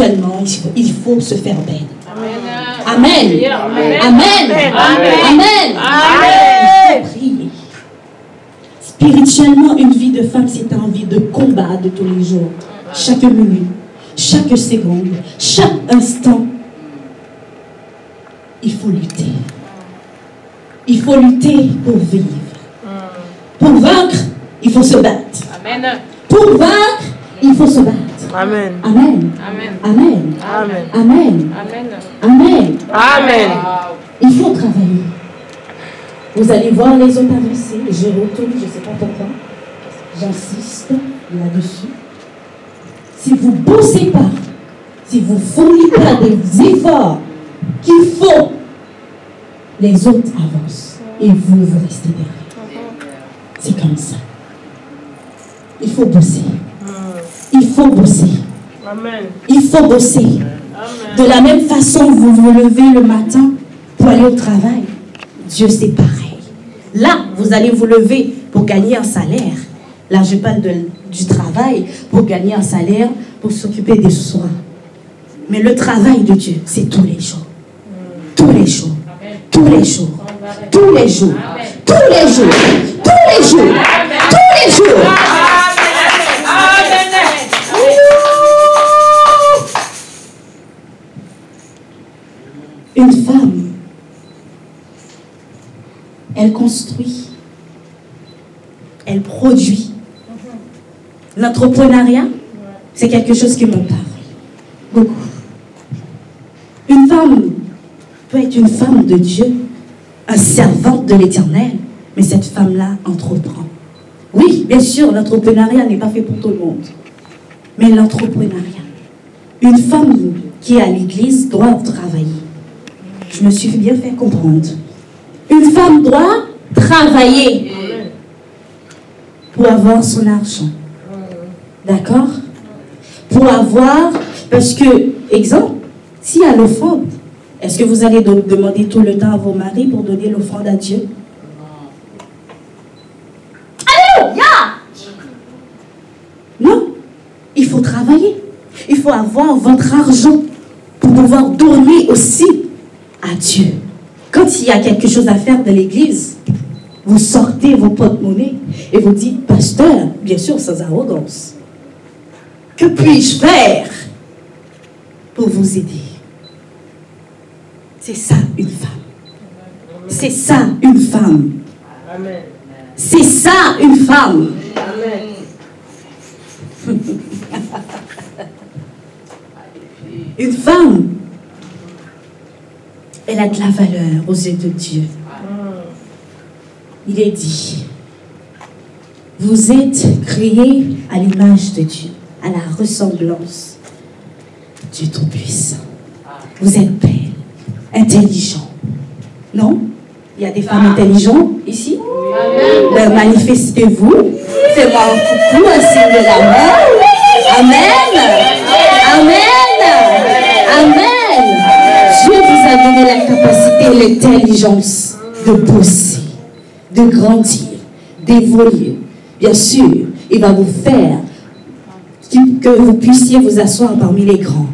[SPEAKER 3] spirituellement, il faut se faire belle. Amen. Amen. Amen. Amen. Amen. Prier. Spirituellement, une vie de femme, c'est une vie de combat de tous les jours. Chaque minute, chaque seconde, chaque instant, il faut lutter. Il faut lutter pour vivre. Pour vaincre, il faut se battre.
[SPEAKER 7] Amen.
[SPEAKER 3] Pour vaincre, il faut se battre.
[SPEAKER 7] Amen.
[SPEAKER 3] Amen.
[SPEAKER 7] Amen.
[SPEAKER 3] Amen.
[SPEAKER 7] Amen.
[SPEAKER 3] Amen.
[SPEAKER 7] Amen.
[SPEAKER 3] Amen.
[SPEAKER 7] Amen.
[SPEAKER 3] Il faut travailler. Vous allez voir les autres avancer. Je retourne, je ne sais pas pourquoi. J'insiste là-dessus. Si vous ne bossez pas, si vous ne fournissez pas des efforts qu'il faut, les autres avancent. Et vous, vous restez derrière. C'est comme ça. Il faut bosser. Il faut bosser.
[SPEAKER 7] Amen.
[SPEAKER 3] Il faut bosser.
[SPEAKER 7] Amen.
[SPEAKER 3] De la même façon, vous vous levez le matin pour aller au travail. Dieu, c'est pareil. Là, vous allez vous lever pour gagner un salaire. Là, je parle du travail pour gagner un salaire, pour s'occuper des soins. Mais le travail de Dieu, c'est tous les jours. Tous les jours. Tous les jours. Tous les jours. Tous les jours. Tous les jours. Tous les jours. Une femme, elle construit, elle produit. L'entrepreneuriat, c'est quelque chose qui me parle beaucoup. Une femme peut être une femme de Dieu, un servante de l'Éternel, mais cette femme-là entreprend. Oui, bien sûr, l'entrepreneuriat n'est pas fait pour tout le monde, mais l'entrepreneuriat, une femme qui est à l'église doit travailler. Je me suis bien fait comprendre. Une femme doit travailler pour avoir son argent. D'accord? Pour avoir, parce que, exemple, s'il y a l'offrande, est-ce que vous allez demander tout le temps à vos maris pour donner l'offrande à Dieu? Alléluia! Non, il faut travailler. Il faut avoir votre argent pour pouvoir donner aussi à Dieu. Quand il y a quelque chose à faire de l'église, vous sortez vos porte-monnaie et vous dites, pasteur, bien sûr sans arrogance, que puis-je faire pour vous aider? C'est ça une femme. C'est ça une femme. C'est ça une femme. Une femme, elle a de la valeur aux yeux de Dieu. Il est dit, vous êtes créés à l'image de Dieu, à la ressemblance de Dieu Tout-Puissant. Vous êtes belle, intelligent. Non? Il y a des femmes intelligentes ici? Ben, manifestez-vous. Faites-moi un coucou, un signe de la main. Amen. Amen. Amen. Dieu vous a donné la capacité et l'intelligence de bosser, de grandir, d'évoluer. Bien sûr, il va vous faire que vous puissiez vous asseoir parmi les grands,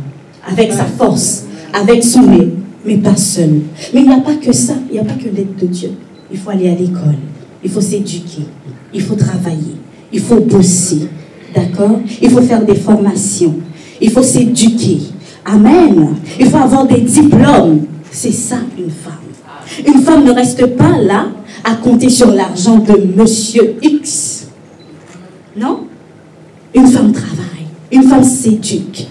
[SPEAKER 3] avec sa force, avec son aide, mais pas seul. Mais il n'y a pas que ça, il n'y a pas que l'aide de Dieu. Il faut aller à l'école, il faut s'éduquer, il faut travailler, il faut bosser, d'accord? Il faut faire des formations, il faut s'éduquer. Amen. Il faut avoir des diplômes. C'est ça une femme. Une femme ne reste pas là à compter sur l'argent de Monsieur X. Non? Une femme travaille. Une femme s'éduque.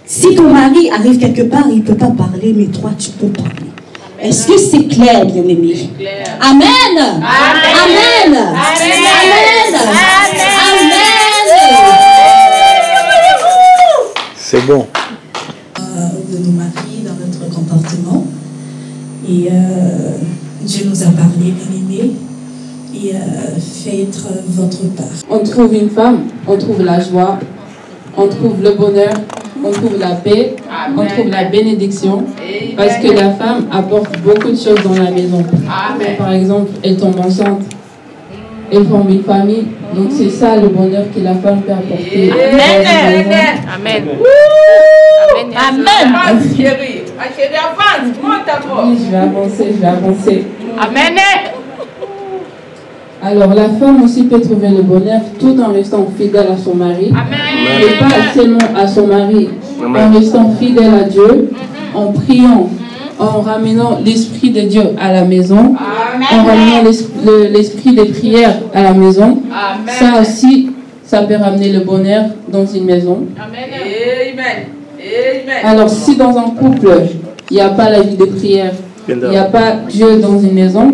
[SPEAKER 3] Si ton mari arrive quelque part, il ne peut pas parler, mais toi, tu peux parler. Est-ce que c'est clair, bien-aimé? Amen. Amen. Amen.
[SPEAKER 2] C'est bon.
[SPEAKER 3] De nos maris dans notre comportement. Et Dieu nous a parlé, bien-aimé. Et faites votre part.
[SPEAKER 8] On trouve une femme, on trouve la joie, on trouve le bonheur, on trouve la paix, on trouve la bénédiction, parce que la femme apporte beaucoup de choses dans la maison. Par exemple, elle tombe enceinte, elle forme une famille, donc c'est ça le bonheur que la femme peut apporter.
[SPEAKER 7] Amen. Amen. Amen.
[SPEAKER 5] Ma chérie, avance, monte à bord.
[SPEAKER 8] Oui, je vais avancer.
[SPEAKER 7] Amen.
[SPEAKER 8] Alors, la femme aussi peut trouver le bonheur tout en restant fidèle à son mari. Mais pas seulement à son mari, en restant fidèle à Dieu, en priant, en ramenant l'Esprit de Dieu à la maison, en ramenant l'Esprit des prières à la maison. Ça aussi, ça peut ramener le bonheur dans une maison.
[SPEAKER 5] Amen.
[SPEAKER 8] Alors, si dans un couple, il n'y a pas la vie de prière, il n'y a pas Dieu dans une maison,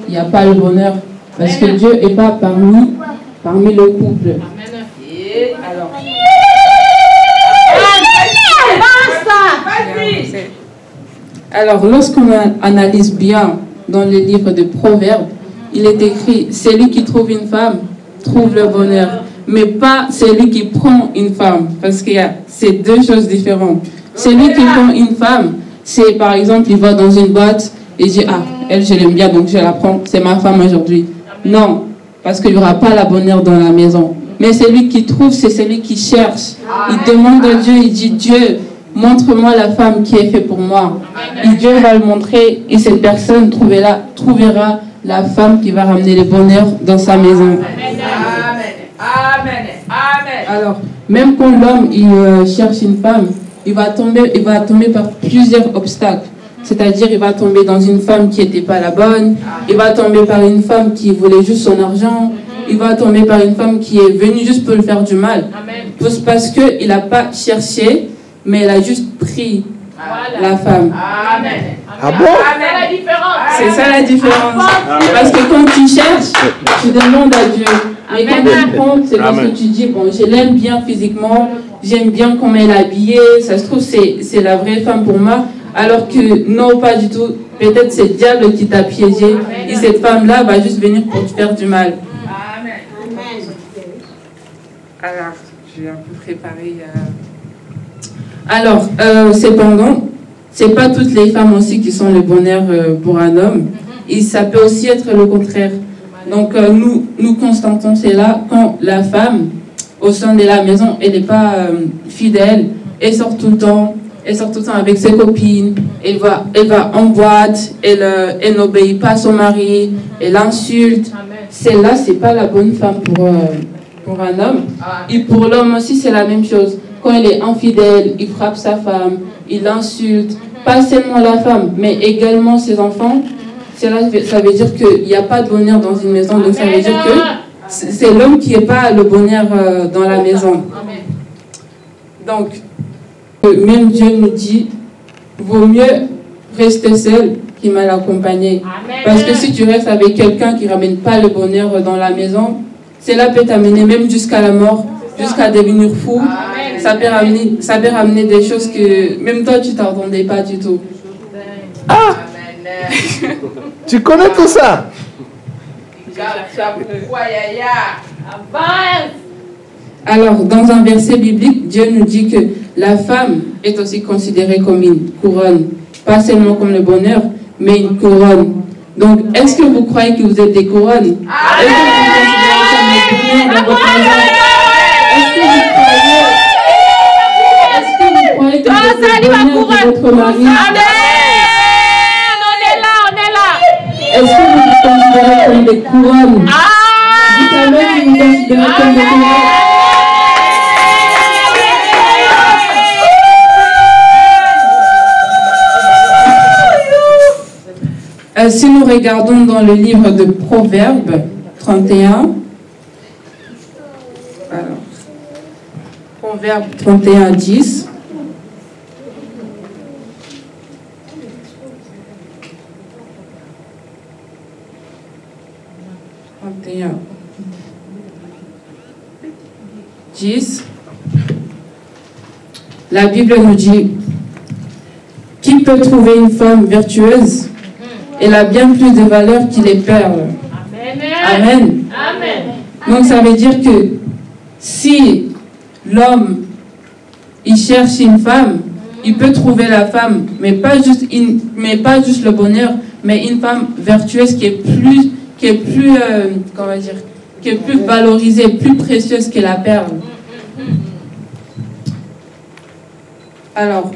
[SPEAKER 8] il n'y a pas le bonheur. Parce que Dieu n'est pas parmi le couple. Alors, alors lorsqu'on analyse bien dans le livre de Proverbes, il est écrit, celui qui trouve une femme trouve le bonheur, mais pas celui qui prend une femme, parce qu'il y a ces deux choses différentes. Celui qui prend une femme, c'est par exemple, il va dans une boîte et dit, ah, elle je l'aime bien, donc je la prends, c'est ma femme aujourd'hui. Non, parce qu'il n'y aura pas la bonheur dans la maison. Mais celui qui trouve, c'est celui qui cherche. Il demande à Dieu, il dit, Dieu, montre-moi la femme qui est faite pour moi. Et Dieu va le montrer, et cette personne trouvera la femme qui va ramener le bonheur dans sa maison.
[SPEAKER 5] Amen.
[SPEAKER 8] Alors, même quand l'homme il cherche une femme, il va tomber par plusieurs obstacles. C'est-à-dire, il va tomber dans une femme qui n'était pas la bonne. Il va tomber par une femme qui voulait juste son argent. Il va tomber par une femme qui est venue juste pour lui faire du mal. Parce qu'il n'a pas cherché, mais il a juste pris la femme.
[SPEAKER 5] Amen.
[SPEAKER 2] Ah bon?
[SPEAKER 8] C'est ça la différence. Parce que quand tu cherches, tu demandes à Dieu. Mais quand tu prends, c'est parce que tu dis, bon, je l'aime bien physiquement, j'aime bien comment elle est habillée, ça se trouve, c'est la vraie femme pour moi. Alors que non, pas du tout. Peut-être c'est le diable qui t'a piégé. Et cette femme-là va juste venir pour te faire du mal.
[SPEAKER 5] Amen.
[SPEAKER 8] Alors, je vais un peu préparer. Alors, cependant, c'est pas toutes les femmes aussi qui sont le bonheur pour un homme. Et ça peut aussi être le contraire. Donc, nous constatons cela quand la femme, au sein de la maison, elle n'est pas fidèle, elle sort tout le temps. Elle sort tout le temps avec ses copines, elle va en boîte, elle n'obéit pas à son mari, elle insulte. Celle-là, ce n'est pas la bonne femme pour un homme. Et pour l'homme aussi, c'est la même chose. Quand il est infidèle, il frappe sa femme, il insulte. Pas seulement la femme, mais également ses enfants. Ça veut dire qu'il n'y a pas de bonheur dans une maison. Donc ça veut dire que c'est l'homme qui n'est pas le bonheur dans la maison. Donc, même Dieu nous dit, vaut mieux rester seul qui mal accompagné. Parce que si tu restes avec quelqu'un qui ne ramène pas le bonheur dans la maison, cela peut t'amener même jusqu'à la mort, jusqu'à devenir fou. Ça peut ramener des choses que même toi tu t'attendais pas du tout.
[SPEAKER 2] Ah! Tu connais tout ça?
[SPEAKER 8] Alors, dans un verset biblique, Dieu nous dit que la femme est aussi considérée comme une couronne. Pas seulement comme le bonheur, mais une couronne. Donc, est-ce que vous croyez que vous êtes des couronnes? Est-ce que vous vous considérez comme le bonheur dans votre maison? Est-ce que vous croyez que vous êtes le bonheur de votre mari? Est-ce que vous vous considérez comme des couronnes? Dites amen si vous vous considérez comme des couronnes. Si nous regardons dans le livre de Proverbes 31, alors, Proverbes 31, 10. 10, la Bible nous dit: qui peut trouver une femme vertueuse? Elle a bien plus de valeur qu'il les perles. Amen. Amen. Donc ça veut dire que si l'homme il cherche une femme, il peut trouver la femme, mais pas juste le bonheur, mais une femme vertueuse qui est plus valorisée, plus précieuse que la perle. Alors,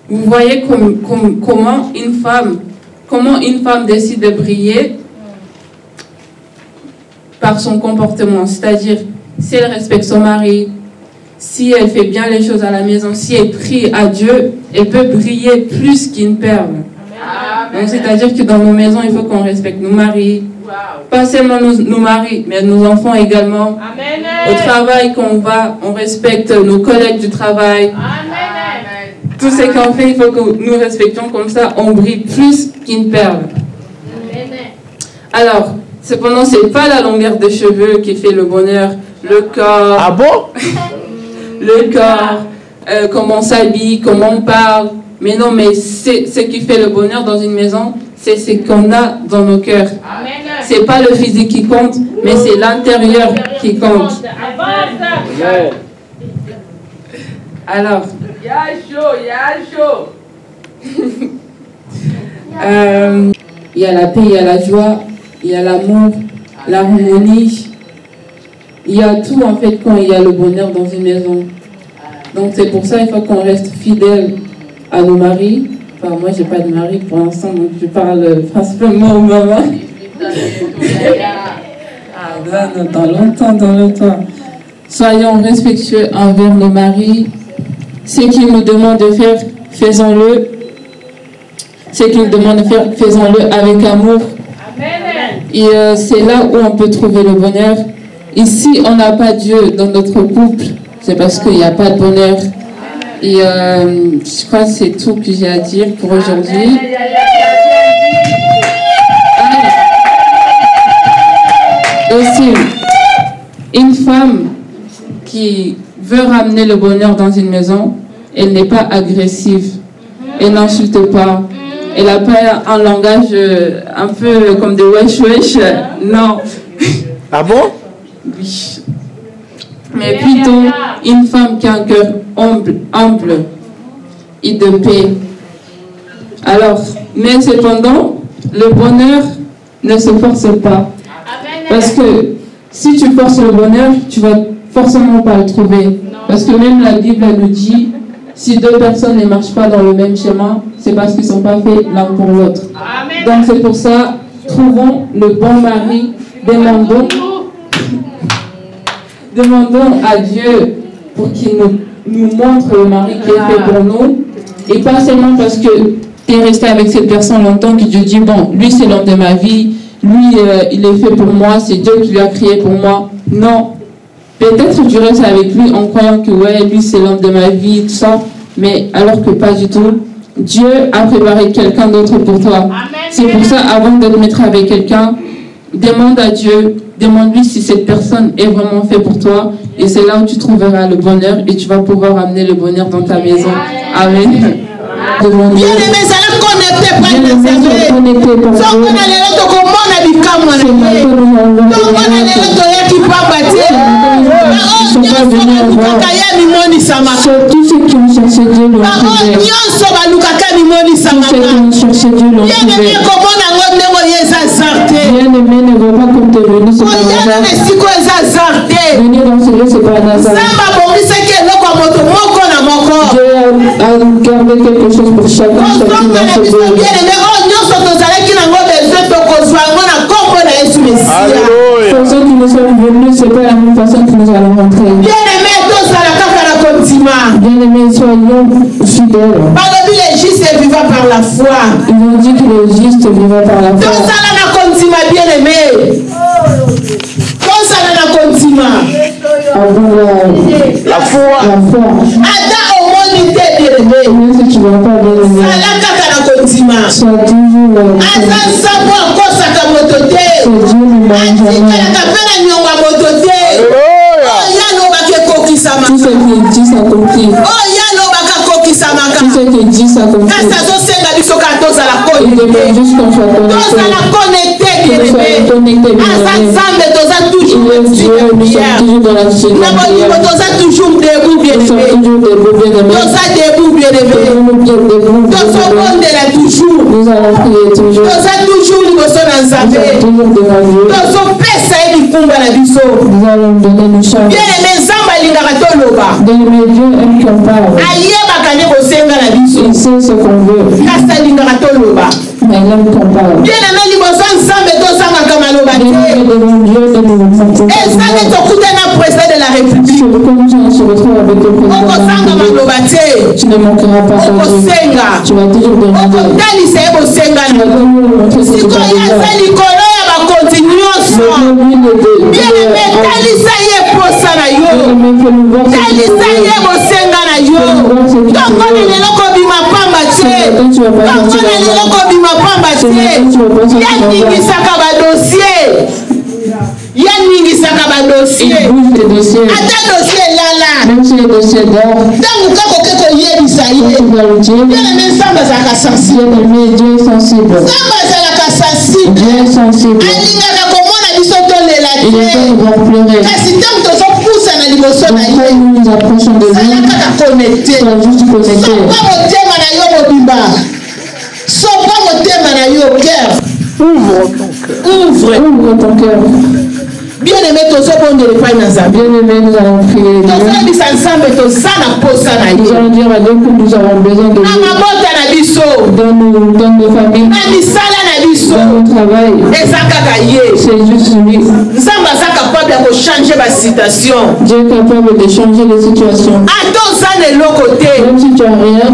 [SPEAKER 8] vous voyez comment une femme décide de briller par son comportement, c'est-à-dire si elle respecte son mari, si elle fait bien les choses à la maison, si elle prie à Dieu, elle peut briller plus qu'une perle. Donc c'est-à-dire que dans nos maisons, il faut qu'on respecte nos maris, pas seulement nos maris, mais nos enfants également. Amen. Au travail, quand on va, on respecte nos collègues du travail. Amen. Tout ce qu'on fait, il faut que nous respections, comme ça, on brille plus qu'une perle. Amen. Alors, cependant, ce n'est pas la longueur des cheveux qui fait le bonheur, le corps.
[SPEAKER 2] Ah bon?
[SPEAKER 8] Le corps, comment on s'habille, comment on parle. Mais non, mais c'est ce qui fait le bonheur dans une maison, c'est ce qu'on a dans nos cœurs. C'est pas le physique qui compte, mais c'est l'intérieur qui compte. Alors, il y a la paix, il y a la joie, il y a l'amour, l'harmonie. Il y a tout en fait quand il y a le bonheur dans une maison. Donc c'est pour ça qu'il faut qu'on reste fidèle à nos maris. Enfin, moi j'ai pas de mari pour l'instant, donc je parle principalement aux mamans. Dans longtemps. Soyons respectueux envers nos maris. Ce qu'ils nous demandent de faire, faisons-le. Ce qu'ils nous demandent de faire, faisons-le avec amour. Et c'est là où on peut trouver le bonheur. Et si on n'a pas Dieu dans notre couple, c'est parce qu'il n'y a pas de bonheur. Et je crois que c'est tout que j'ai à dire pour aujourd'hui. Aussi, une femme qui veut ramener le bonheur dans une maison, elle n'est pas agressive. Elle n'insulte pas. Elle n'a pas un langage un peu comme des wesh-wesh. Non.
[SPEAKER 2] Ah bon?
[SPEAKER 8] Oui. Mais plutôt une femme qui a un cœur humble et de paix. Alors, mais cependant, le bonheur ne se force pas. Parce que si tu forces le bonheur, tu vas forcément pas le trouver. Parce que même la Bible nous dit, si deux personnes ne marchent pas dans le même chemin, c'est parce qu'ils ne sont pas faits l'un pour l'autre. Donc c'est pour ça, trouvons le bon mari, demandons à Dieu pour qu'il nous montre le mari qui est fait pour nous. Et pas seulement parce que tu es resté avec cette personne longtemps que Dieu dit, bon, lui c'est l'homme de ma vie, lui il est fait pour moi, c'est Dieu qui lui a créé pour moi. Non. Peut-être que tu restes avec lui en croyant que ouais, lui c'est l'homme de ma vie, tout ça, mais alors que pas du tout. Dieu a préparé quelqu'un d'autre pour toi. C'est pour ça, avant de te mettre avec quelqu'un, demande à Dieu, demande-lui si cette personne est vraiment faite pour toi, et c'est là où tu trouveras le bonheur et tu vas pouvoir amener le bonheur dans ta maison. Amen. Tous ceux qui ont cherché Dieu l'ont trouvé. Bien-aimé, ne va pas comme tu es venu, c'est pas un hasard. Venir dans ce lieu, c'est pas un hasard. Dieu a gardé quelque chose pour chacun dans ce lieu. Façon qui nous sommes venus, c'est pas la même façon que nous allons rentrer. Bien-aimés, soyons fidèles.
[SPEAKER 5] Les justes vivent par la foi.
[SPEAKER 8] Ils ont dit que les justes vivent par la foi.
[SPEAKER 2] La foi.
[SPEAKER 8] Même si tu ne vas pas bien aimer, sois toujours c'est Dieu lui-même.
[SPEAKER 6] à comprendre. Il demande juste qu'on soit connecté. Il est Dieu, nous sommes toujours dans la suite. Nous sommes toujours debout, bien aimé. Nous allons prier toujours. Nous allons toujours devant Dieu. Nous allons donner nos chants. Bien-aimé, Dieu aime qu'on parle. Il sait ce qu'on veut. Mais il aime qu'on parle. Bien-aimé, devant Dieu, de nous président de la République. Se retrouve avec le président. Tu ne manqueras pas ton Dieu. Tu vas toujours demander. Tu vas toujours montrer ce que tu as besoin. Il bouge des dossiers. Même si les dossiers d'or. Bien-aimé, Dieu est sensible. Dieu est sensible. Il est temps de voir pleurer. Donc, quand nous nous approchons de lui, sois juste connecté. Ouvre ton cœur. Bien-aimé, nous allons prier. Nous allons dire à Dieu que nous avons besoin de lui. Dans nos familles, dans nos travail. C'est juste lui. Dieu est capable de changer les situations. Même si tu n'as rien,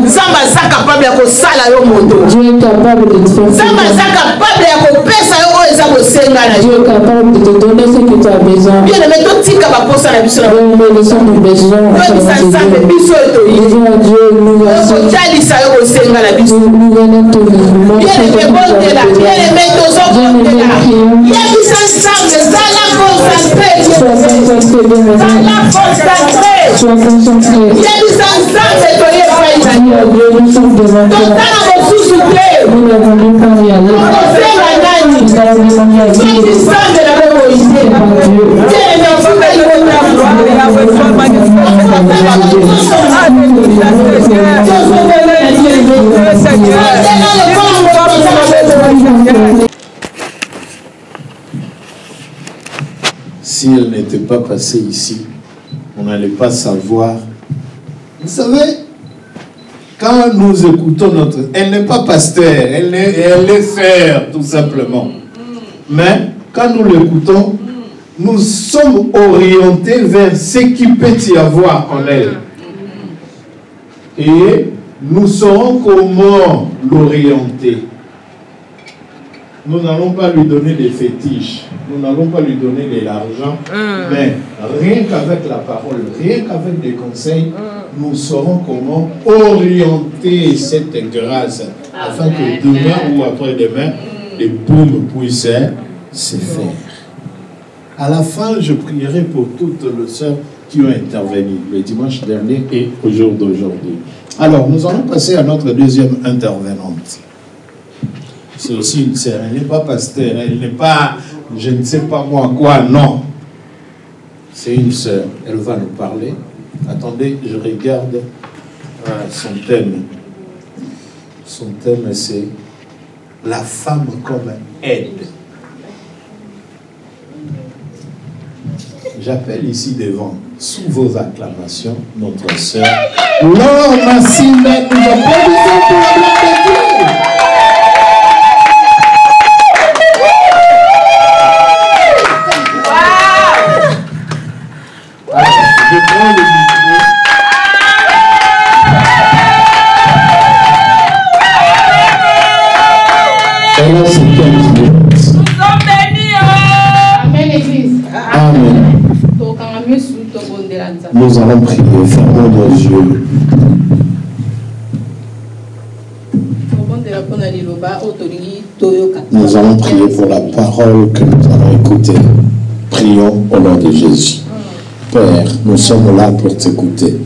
[SPEAKER 6] Dieu est capable de te faire. Dieu est capable de te donner ce que tu as besoin. Bien-aimé, laissons nos besoins. Disons à Dieu, nous venons te sois concentré. Nous sommes devant toi. Nous n'avons même pas rien. Nous allons demander à Dieu.
[SPEAKER 9] Si elle n'était pas passée ici, on n'allait pas savoir. Vous savez, quand nous écoutons notre... Elle n'est pas pasteur, elle est sœur, tout simplement. Mais quand nous l'écoutons, nous sommes orientés vers ce qui peut y avoir en elle. Et nous saurons comment l'orienter. Nous n'allons pas lui donner des fétiches, nous n'allons pas lui donner de l'argent, mais rien qu'avec la parole, rien qu'avec des conseils, nous saurons comment orienter cette grâce afin que demain ou après-demain, les baumes puissent se faire. À la fin, je prierai pour toutes les sœurs qui ont intervenu le dimanche dernier et au jour d'aujourd'hui. Alors, nous allons passer à notre deuxième intervenante. C'est aussi une sœur, elle n'est pas pasteur, elle n'est pas, je ne sais pas moi quoi, non. C'est une sœur, elle va nous parler. Attendez, je regarde son thème. Son thème, c'est la femme comme aide. J'appelle ici devant, sous vos acclamations, notre sœur Laure Massime. Nous applaudissons pour la gloire de Dieu. Je prends le micro. Elle a ses 15 minutes.
[SPEAKER 7] Nous sommes bénis. Amen, Église.
[SPEAKER 9] Amen. Nous allons prier, fermons nos yeux. Nous allons prier pour la parole que nous allons écouter. Prions au nom de Jésus. Père, nous sommes là pour t'écouter.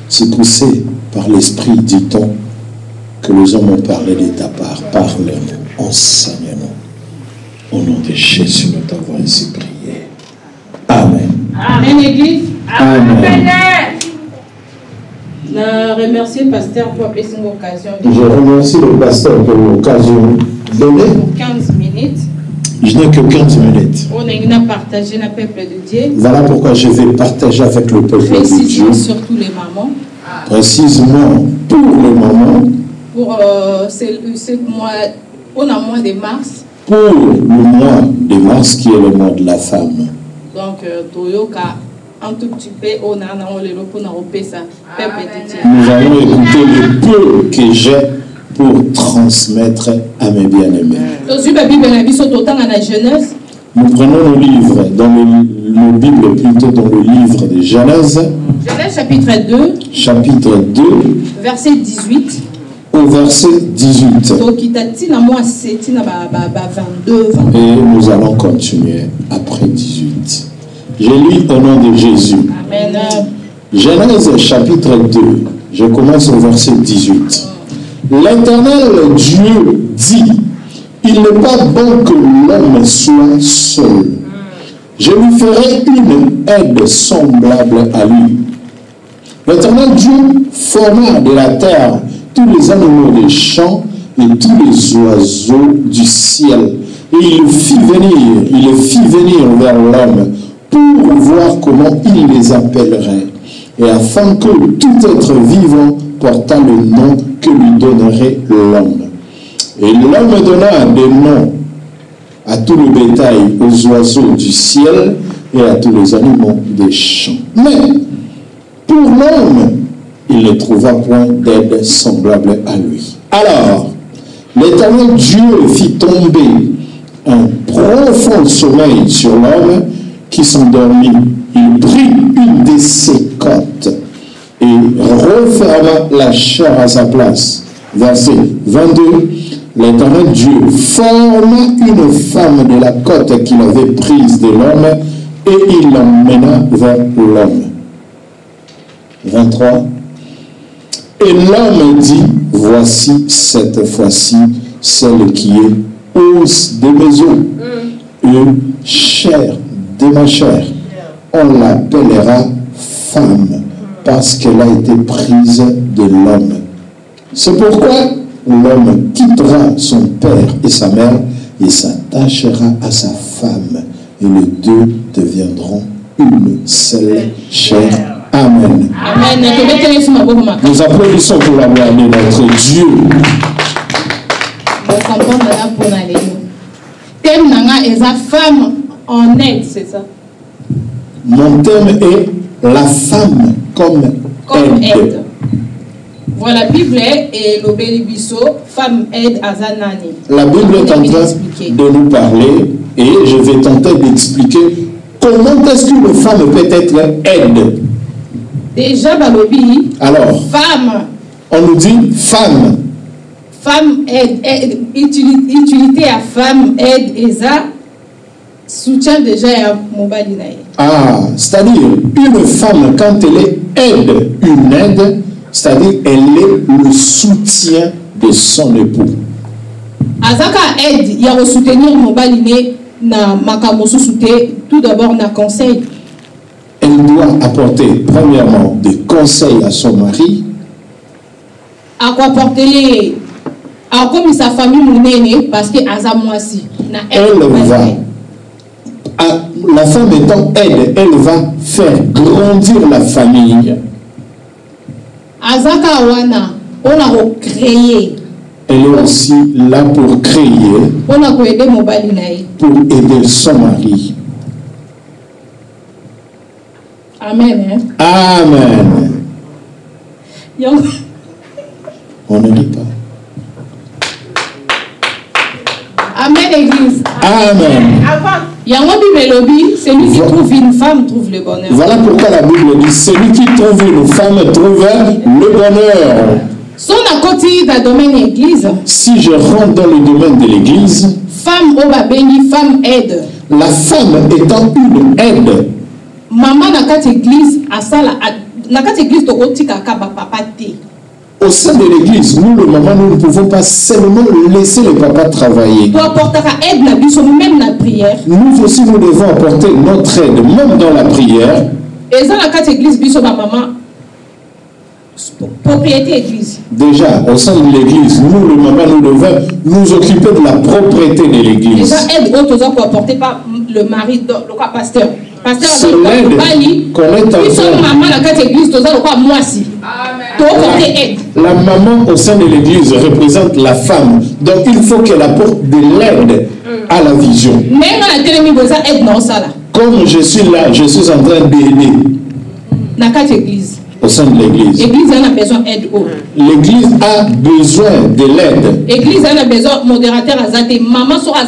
[SPEAKER 9] C'est poussé par l'Esprit, dit-on,
[SPEAKER 10] que les hommes ont parlé de ta part. Parle-nous, enseigne-nous. Au nom de Jésus, nous t'avons ainsi prié. Amen.
[SPEAKER 4] Amen, Église.
[SPEAKER 10] Amen.
[SPEAKER 4] Je remercie le pasteur pour l'occasion.
[SPEAKER 10] Je remercie le pasteur pour l'occasion donnée.
[SPEAKER 4] Pour 15 minutes.
[SPEAKER 10] Je n'ai que 15 minutes.
[SPEAKER 4] On a partagé le peuple de Dieu.
[SPEAKER 10] Voilà pourquoi je vais partager avec le peuple de Dieu.
[SPEAKER 4] Surtout les mamans.
[SPEAKER 10] Précisément pour les mamans.
[SPEAKER 4] Pour ce mois, on a mois de mars.
[SPEAKER 10] Pour le mois de mars qui est le mois de la femme.
[SPEAKER 4] Donc, Toyoka, un tout petit peu, on a repris ça.
[SPEAKER 10] Nous allons écouter le peu que j'ai pour transmettre à mes bien-aimés. Nous prenons nos livres, dans nos Bibles plutôt dans le livre de Genèse.
[SPEAKER 4] Genèse chapitre 2.
[SPEAKER 10] Chapitre 2.
[SPEAKER 4] Verset 18.
[SPEAKER 10] Au verset 18. Et nous allons continuer après 18. Je lis au nom de Jésus.
[SPEAKER 4] Amen.
[SPEAKER 10] Genèse chapitre 2. Je commence au verset 18. L'Éternel Dieu dit, il n'est pas bon que l'homme soit seul. Je lui ferai une aide semblable à lui. L'Éternel Dieu forma de la terre tous les animaux des champs et tous les oiseaux du ciel. Et il les fit venir vers l'homme pour voir comment il les appellerait. Et afin que tout être vivant portât le nom que lui donnerait l'homme. Et l'homme donna des noms à tout le bétail, aux oiseaux du ciel et à tous les animaux des champs. Mais pour l'homme, il ne trouva point d'aide semblable à lui. Alors, l'Éternel Dieu fit tomber un profond sommeil sur l'homme qui s'endormit. Il prit une de ses côtes et referma la chair à sa place. Verset 22. L'Éternel Dieu forma une femme de la côte qu'il avait prise de l'homme et il l'emmena vers l'homme. 23. Et l'homme dit, voici cette fois-ci celle qui est os de mes os et chair de ma chair. On l'appellera femme parce qu'elle a été prise de l'homme. C'est pourquoi l'homme quittera son père et sa mère et s'attachera à sa femme et les deux deviendront une seule chair. Amen.
[SPEAKER 4] Amen.
[SPEAKER 10] Nous applaudissons pour la gloire de notre Dieu.
[SPEAKER 4] Thème nanga est la femme en aide, c'est ça.
[SPEAKER 10] Mon thème est la femme comme aide.
[SPEAKER 4] Voilà, la Bible est l'obéli biso, femme aide à Zanani.
[SPEAKER 10] La Bible est en train de nous parler et je vais tenter d'expliquer comment est-ce qu'une femme peut être aide.
[SPEAKER 4] Déjà, Balobi.
[SPEAKER 10] Alors,
[SPEAKER 4] femme.
[SPEAKER 10] On nous dit femme.
[SPEAKER 4] Femme aide, utilité à femme aide et ça soutient déjà à Mobali.
[SPEAKER 10] Ah, c'est-à-dire une femme quand elle est une aide, c'est-à-dire elle est le soutien de son époux.
[SPEAKER 4] Azaka aide, il y a soutenir Mobali na makamosu soutien tout d'abord na conseil.
[SPEAKER 10] Elle doit apporter premièrement des conseils à son mari.
[SPEAKER 4] À quoi porter les. À comme sa famille mounene parce que Aza moisi.
[SPEAKER 10] Elle va. La femme étant aide, elle va faire grandir la famille.
[SPEAKER 4] Azaka wana, on a recréé.
[SPEAKER 10] Elle est aussi là pour créer.
[SPEAKER 4] On a aider Mobali naï.
[SPEAKER 10] Pour aider son mari.
[SPEAKER 4] Amen. Hein?
[SPEAKER 10] Amen. On ne lit pas.
[SPEAKER 4] Amen, Église.
[SPEAKER 10] Amen.
[SPEAKER 4] Celui qui trouve une femme trouve le bonheur.
[SPEAKER 10] Voilà pourquoi la Bible dit celui qui trouve une femme trouve le bonheur. Si je rentre dans le domaine de l'église,
[SPEAKER 4] femme aide.
[SPEAKER 10] La femme étant une aide.
[SPEAKER 4] Maman n'a qu'à l'église à ça la n'a qu'à l'église to otika ka papa té.
[SPEAKER 10] Au sein de l'église, nous, le maman, nous ne pouvons pas seulement laisser le papa travailler. Nous aussi, nous devons apporter notre aide, même dans la prière.
[SPEAKER 6] Et dans la église, maman, propriété église.
[SPEAKER 10] Déjà, au sein de l'église, nous, le maman, nous devons nous occuper de la propriété de l'église.
[SPEAKER 6] Déjà, aide autres pour apporter par le mari, le pasteur.
[SPEAKER 10] C'est l'aide qu'on est en train. La maman au sein de l'église représente la femme. Donc il faut qu'elle apporte de l'aide à la vision. Comme je suis là, je suis en train d'aider. Au sein de l'église.
[SPEAKER 6] L'église a besoin d'aide.
[SPEAKER 10] L'église a besoin de l'aide.
[SPEAKER 6] L'église a besoin de modérateur. Maman sera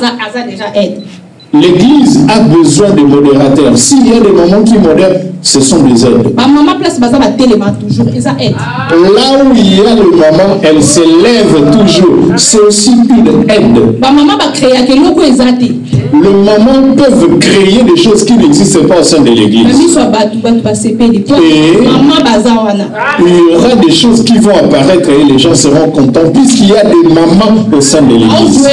[SPEAKER 6] déjà aide.
[SPEAKER 10] L'église a besoin de modérateurs. S'il y a des mamans qui modèrent, ce sont des aides.
[SPEAKER 6] Ma maman place toujours, ils aident.
[SPEAKER 10] Là où il y a le maman, elle s'élève toujours. C'est aussi une aide.
[SPEAKER 6] Ma maman va créer que l'eau les aide.
[SPEAKER 10] Le maman peut créer des choses qui n'existent pas au sein de l'église. Et il y aura des choses qui vont apparaître et les gens seront contents puisqu'il y a des mamans au sein de l'église.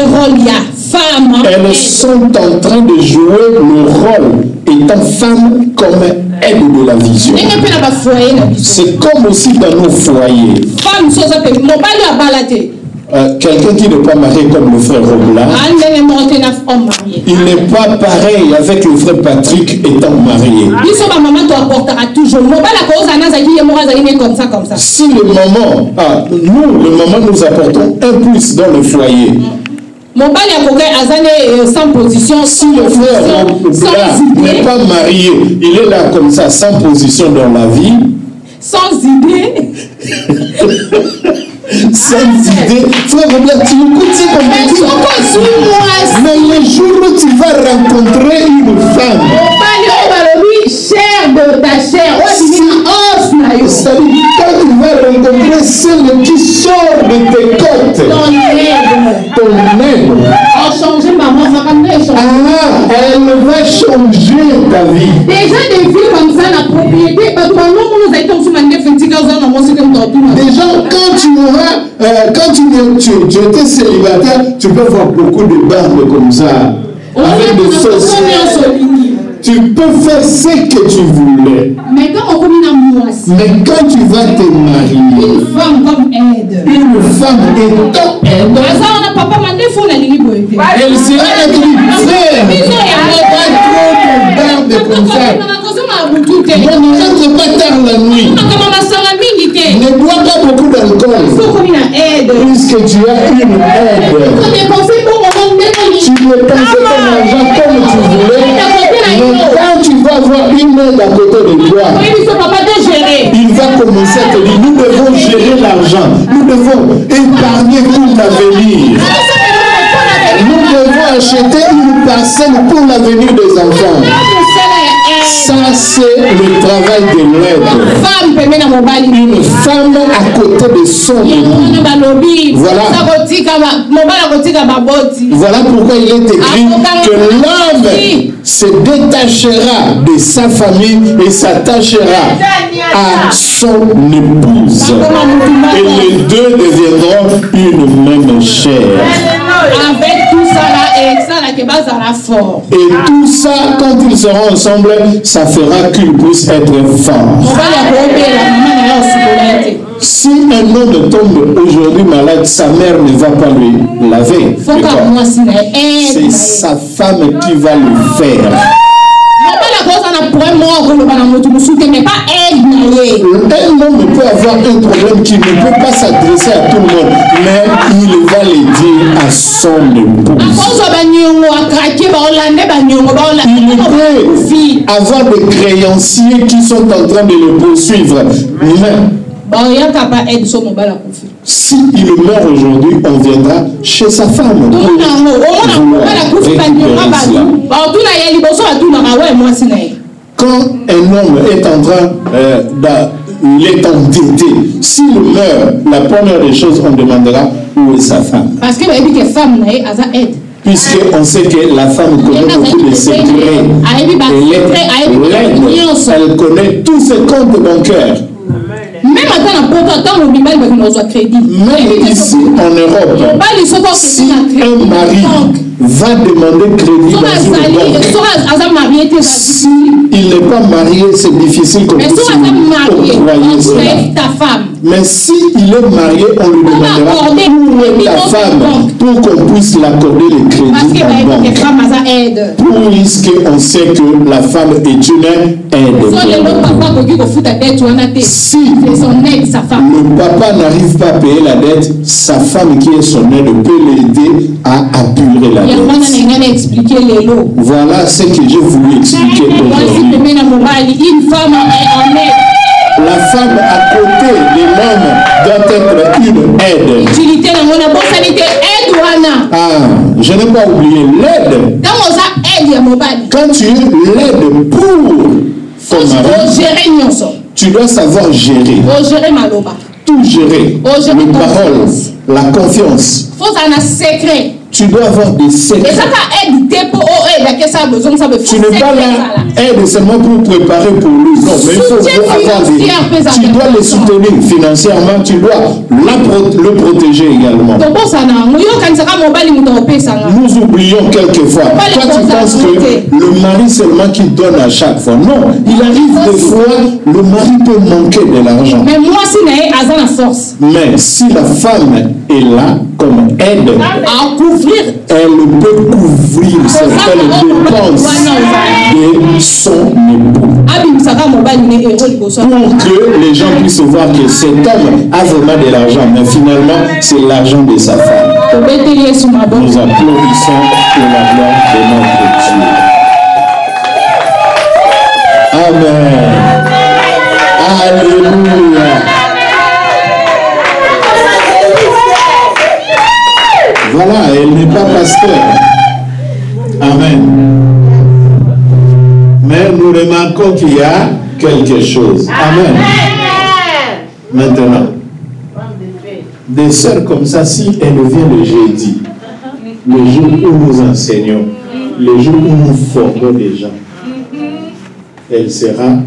[SPEAKER 10] Elles sont en train de jouer le rôle étant femmes comme aide de la vision. C'est comme aussi dans nos foyers. Quelqu'un qui n'est pas marié comme le frère Robla, il n'est pas pareil avec le frère Patrick étant marié. Si le maman, nous, le maman, nous apportons un plus dans le foyer.
[SPEAKER 6] Sans position,
[SPEAKER 10] si le frère n'est pas marié, il est là comme ça, sans position dans la vie,
[SPEAKER 6] sans idée.
[SPEAKER 10] Sans idée. Frère Robert, tu écoutes mais le jour où tu vas rencontrer une femme,
[SPEAKER 6] chair de ta chair,
[SPEAKER 10] c'est-à-dire quand tu vas rencontrer celle qui sort de tes côtes, ton aide, elle va changer ta vie.
[SPEAKER 6] Déjà des vies comme ça, la propriété,
[SPEAKER 10] déjà quand tu auras, quand tu étais célibataire, tu peux voir beaucoup de barbes comme ça, avec des sauces. Tu peux faire ce que tu voulais.
[SPEAKER 6] Mais
[SPEAKER 10] quand tu vas te marier,
[SPEAKER 6] une femme comme aide.
[SPEAKER 10] Une femme étant aide. Elle sera être frère. Pas trop de barbe comme ça. Ne rentre pas tard la nuit. Ne bois pas beaucoup d'alcool. Puisque tu as une aide. Tu dépenses ton argent comme tu voulais. Mais quand tu vas avoir une aide à côté de toi, il va commencer à te dire, nous devons gérer l'argent, nous devons épargner pour l'avenir. Nous devons acheter une parcelle pour l'avenir des enfants. Ça, c'est le travail de l'aide. Une femme à côté de son époux. Voilà pourquoi il est écrit que l'homme se détachera de sa famille et s'attachera à son épouse. Et les deux deviendront une même chair.
[SPEAKER 6] Avec tout ça là, fort.
[SPEAKER 10] Et tout ça, quand ils seront ensemble, ça fera qu'ils puissent être forts. Si un homme tombe aujourd'hui malade, sa mère ne va pas lui laver. C'est sa femme qui va le faire. Un homme peut avoir un problème qui ne peut pas s'adresser à tout le monde, mais il va le dire à son épouse. Il peut avoir des créanciers qui sont en train de le poursuivre, mais s'il meurt aujourd'hui, on viendra chez sa femme. Quand un homme est en train il est endetté, s'il meurt, la première des choses, on demandera où est sa femme.
[SPEAKER 6] Parce que femme aide.
[SPEAKER 10] Puisqu'on sait que la femme connaît beaucoup de secrets. Elle connaît tous ses comptes bancaires.
[SPEAKER 6] Même
[SPEAKER 10] ici en Europe, si un mari va demander crédit dans une banque, s'il n'est pas marié, c'est difficile qu'on puisse octroyer cela. Mais s'il est marié, on lui demandera où est ta femme pour qu'on puisse l'accorder le crédit en banque. Puisqu'on sait que la femme est une aide. Si le papa n'arrive pas à payer la dette, sa femme qui est son aide peut l'aider à apurer la dette. Voilà ce que j'ai voulu expliquer aujourd'hui. La femme à côté de l'homme doit être une aide. Ah, je n'ai pas oublié l'aide. Quand tu l'aides pour ton mari, tu dois savoir gérer. Tout gérer. Les paroles, la confiance. Tu dois avoir des secrets. Tu n'es pas là aide seulement pour préparer pour lui. Non, mais il faut avoir des... Tu dois le soutenir financièrement. Tu dois le protéger également. Nous oublions quelquefois. Toi, tu penses que le mari seulement qui donne à chaque fois. Non, il arrive des fois, le mari peut manquer de l'argent. Mais si la femme est là comme aide, elle peut couvrir certaines dépenses de son époux. Pour que les gens puissent voir que cet homme a vraiment de l'argent, mais finalement, c'est l'argent de sa femme. Nous applaudissons pour la gloire de notre Dieu. Amen. Alléluia. Voilà, elle n'est pas pasteur. Amen. Mais nous remarquons qu'il y a quelque chose. Amen. Maintenant, des sœurs comme ça, si elles viennent le jeudi, le jour où nous enseignons, le jour où nous formons des gens, elle sera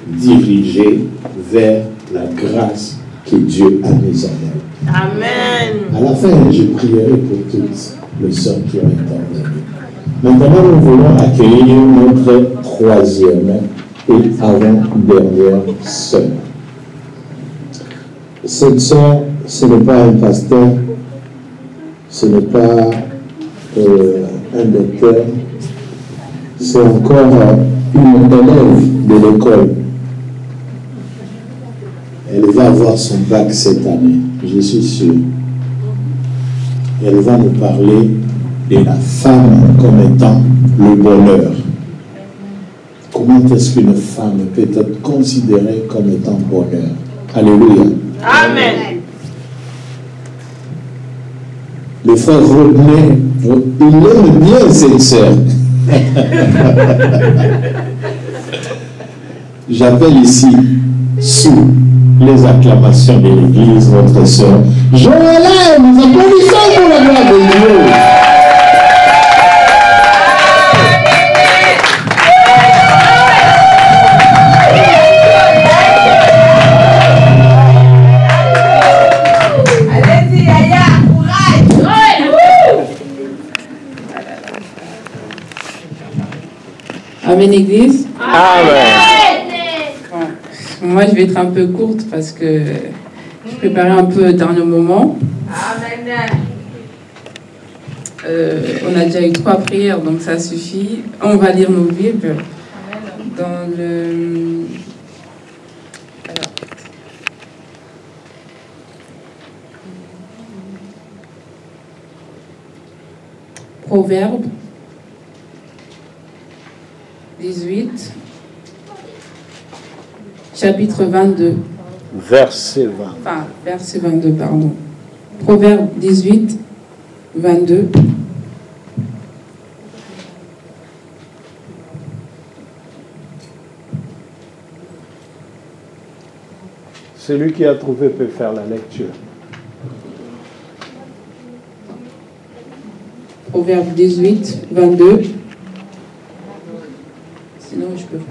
[SPEAKER 10] dirigée vers la grâce que Dieu a mise en elle. Amen. À la fin, je prierai pour toutes les sœurs qui ont intervenu. Maintenant, nous voulons accueillir notre troisième et avant-dernière sœur. Cette sœur, ce n'est pas un pasteur, ce n'est pas un docteur, c'est encore une élève de l'école. Elle va avoir son bac cette année, je suis sûr. Elle va nous parler de la femme comme étant le bonheur. Comment est-ce qu'une femme peut être considérée comme étant bonheur? Alléluia. Amen. Le frère Rodney, il aime bien cette sœur. J'appelle ici, sous les acclamations de l'église, votre sœur Joëlla. Nous applaudissons pour la gloire de Dieu.
[SPEAKER 8] Amen, église.
[SPEAKER 2] Amen.
[SPEAKER 8] Moi, je vais être un peu courte parce que je préparais un peu dans le moment. Amen. On a déjà eu 3 prières, donc ça suffit. On va lire nos Bibles dans le... Alors. Proverbe 18. Chapitre 22.
[SPEAKER 2] Verset 20.
[SPEAKER 8] Enfin, verset 22, pardon. Proverbe 18, 22.
[SPEAKER 2] Celui qui a trouvé peut faire la lecture.
[SPEAKER 8] Proverbe 18, 22. Sinon, je peux faire.